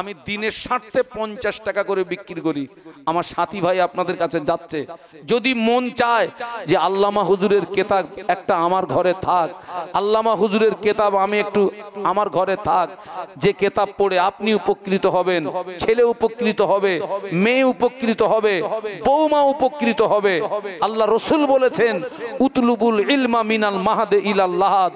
আমি দিনের স্বার্থে 50 টাকা করে বিক্রি করি। আমার সাথী ভাই আপনাদের কাছে যাচ্ছে, যদি মন চায় যে আল্লামা হুজুরের কেতাব একটা আমার ঘরে থাক, আল্লামা হুজুরের কেতাব আমি একটু আমার ঘরে থাক, যে কেতাব পড়ে আপনি উপকৃত হবেন, ছেলে উপকৃত হবে, মেয়ে উপকৃত হবে, বৌমা উপকৃত হবে। আল্লাহ রসুল বলেছেন, উতলুবুল ইলমা মিনাল মাহাদে ইলাল লাহাদ,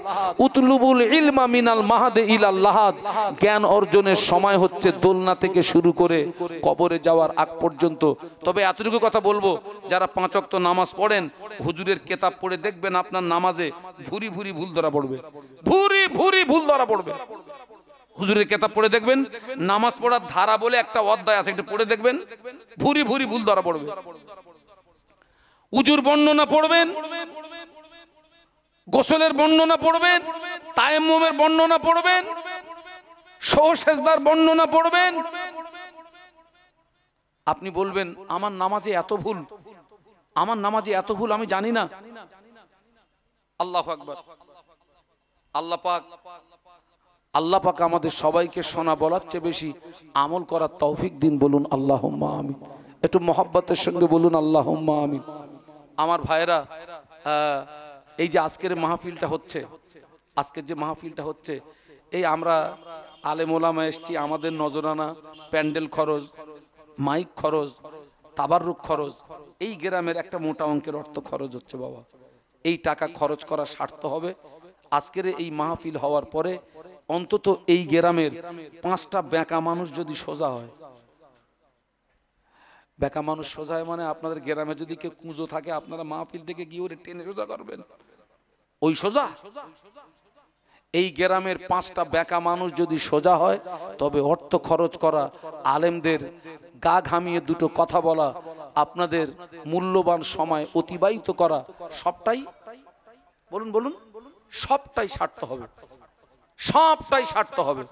উতলুবুল ইলমা মিনাল মাহাদে ইলাল লাহাদ। জ্ঞান অর্জনের সময় হচ্ছে দোলনা থেকে শুরু করে কবরে যাওয়ার আগ পর্যন্ত। তবে এতটুকু কথা বলবো, যারা 5 ওয়াক্ত নামাজ পড়েন, হুজুরের কেতাব পড়ে দেখবেন আপনার নামাজে ভুরি ভুরি ভুল ধরা পড়বে, ভুরি ভুরি ভুল ধরা পড়বে। হুজুরের কেতাব পড়ে দেখবেন, নামাজ পড়ার ধারা বলে একটা অধ্যায় আছে, একটু পড়ে দেখবেন, ভুরি ভুরি ভুল ধরা পড়বে। উজুর বর্ণনা পড়বেন, গোসলের বর্ণনা পড়বেন, তায়াম্মুমের বর্ণনা পড়বেন, সেজদার বর্ণনা পড়বেন। আপনি বলবেন, আমার নামাজে এত ভুল, আমার নামাজে এত ভুল, আমি জানি না। আল্লাহু আকবার। আল্লাহ পাক আমাদের সবাইকে শোনা বলার চেয়ে বেশি আমল করার তৌফিক দিন। বলুন আল্লাহুম্মা আমিন। একটু মহব্বতের সঙ্গে বলুন আল্লাহুম্মা আমিন। আমার ভাইরা, এই যে আজকের মাহফিলটা হচ্ছে, আজকের যে মাহফিলটা হচ্ছে, এই আমরা আলেম ওলামা এসছি, আমাদের নজরানা, প্যান্ডেল খরচ, মাইক খরচ, তাবাররুক খরচ, এই গ্রামের একটা মোটা অঙ্কের অর্থ খরচ হচ্ছে বাবা। এই টাকা খরচ করা সার্থ হবে। আজকের এই মাহফিল হওয়ার পরে অন্তত এই গ্রামের 5টা বেঁকা মানুষ যদি সোজা হয়, বেঁকা মানুষ সোজা হয় মানে আপনাদের গ্রামে যদি কেউ কুঁজো থাকে, আপনারা মাহফিল থেকে গিয়ে ওরে টেনে সোজা করবেন, ওই সোজা। এই গ্রামের 5টা বেঁকা মানুষ যদি সোজা হয়, তবে অর্থ খরচ করা, আলেমদের গা ঘামিয়ে দুটো কথা বলা, আপনাদের মূল্যবান সময় অতিবাহিত করা, সবটাই বলুন বলুন সবটাই সার্থ হবে, সবটাই সার্থ হবে।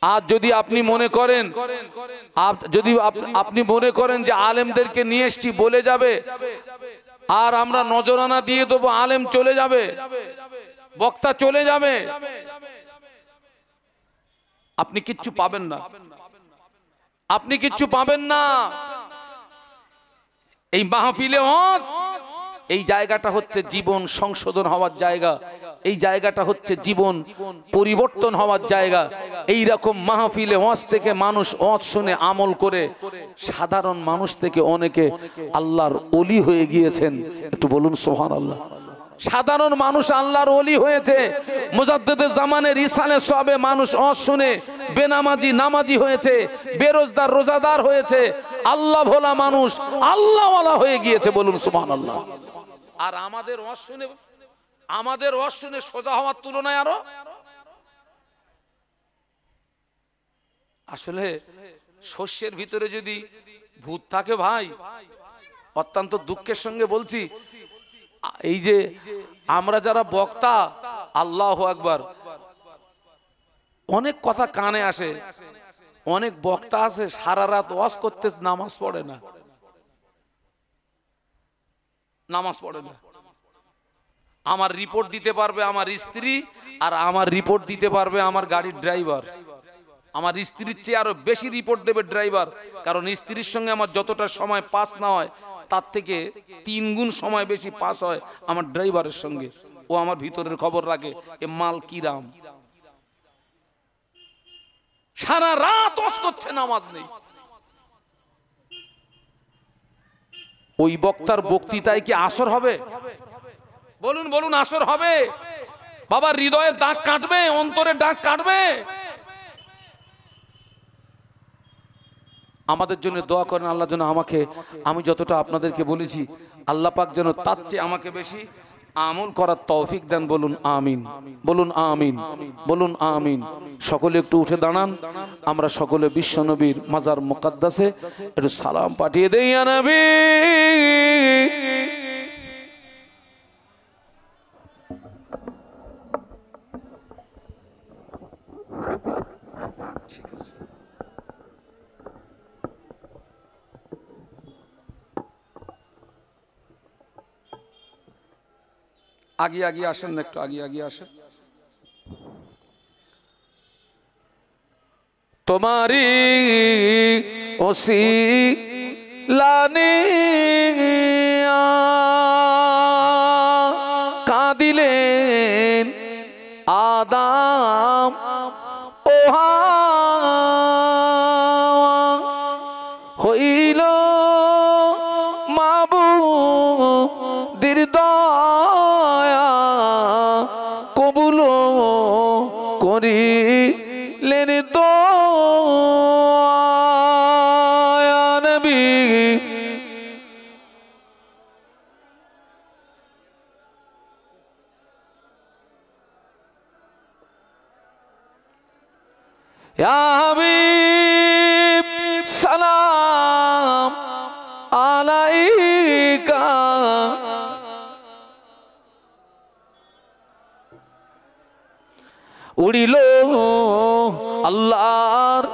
আর যদি আপনি মনে করেন, যদি আপনি মনে করেন যে আলেমদেরকে নিয়ে এসছি বলে যাবে, আর আমরা নজরানা দিয়ে দেবো, আলেম চলে যাবে, বক্তা চলে যাবে, আপনি কিচ্ছু পাবেন না, আপনি কিচ্ছু পাবেন না। এই মাহফিলে এই জায়গাটা হচ্ছে জীবন সংশোধন হওয়ার জায়গা, এই জায়গাটা হচ্ছে জীবন পরিবর্তন হওয়ার জায়গা। এই রকম মাহফিলে ওয়াজ থেকে মানুষ ওয়াজ শুনে আমল করে সাধারণ মানুষ থেকে অনেকে আল্লাহর ওলি হয়ে গিয়েছেন। একটু বলুন সুবহানাল্লাহ। সাধারণ মানুষ আল্লাহর ওলি হয়েছে। মুজাদ্দিদে জামানের ইসালে সবে মানুষ ওয়াজ শুনে বেনামাজি নামাজি হয়েছে, বেরোজদার রোজাদার হয়েছে, আল্লাহ ভোলা মানুষ আল্লাহওয়ালা হয়ে গিয়েছে। বলুন সুবহানাল্লাহ। আর আমাদের ওয়াজ শুনে সোজা হওয়ার তুলনায় আরো, আসলে শস্যের ভিতরে যদি ভূত থাকে ভাই, অত্যন্ত দুঃখের সঙ্গে বলছি, এই যে আমরা যারা বক্তা, আল্লাহু আকবার, অনেক কথা কানে আসে, অনেক বক্তা আছে সারা রাত ওয়াজ করতে নামাজ পড়ে না, নামাজ পড়ে না। আমার রিপোর্ট দিতে পারবে আমার স্ত্রী, আর আমার রিপোর্ট দিতে পারবে আমার গাড়ির ড্রাইভার। আমার স্ত্রীর চেয়ে আরো বেশি রিপোর্ট দেবে ড্রাইভার, কারণ স্ত্রীর সঙ্গে আমার যতটা সময় পাস না হয়, তার থেকে 3 গুণ সময় বেশি পাস হয় আমার ড্রাইভারের সঙ্গে। ও আমার ভিতরের খবর রাখে, এ মাল কিরাম, সারা রাত ওয়াজ করছে, নামাজ নেই। ওই বক্তার বক্তৃতায় কি আসর হবে? বলুন বলুন, আসর হবে? বাবা হৃদয়ের দাগ কাটবে, অন্তরের দাগ কাটবে। আমাদের জন্য দোয়া করেন, আল্লাহ যেন আমাকে, আমি যতটা আপনাদেরকে বলেছি আল্লাহ পাক যেন তার চেয়ে আমাকে বেশি আমল করার তৌফিক দেন। বলুন আমিন, বলুন আমিন, বলুন আমিন। সকলে একটু উঠে দাঁড়ান, আমরা সকলে বিশ্ব নবীর মাজার মুকাদ্দাসে একটু সালাম পাঠিয়ে দেই। ইয়া নবী, ঠিক আছে, আগে আগে আসেন না, একটু আগে আগে আসেন। তোমারি ওসিলানে কাঁদিলেন আদাম ও হাওয়া, হইল মাবুদের দয়া কবুল করিলেন দয়া নবী। ইয়া হাবিব সালাম আলাইকা, উড়িল আল্লাহর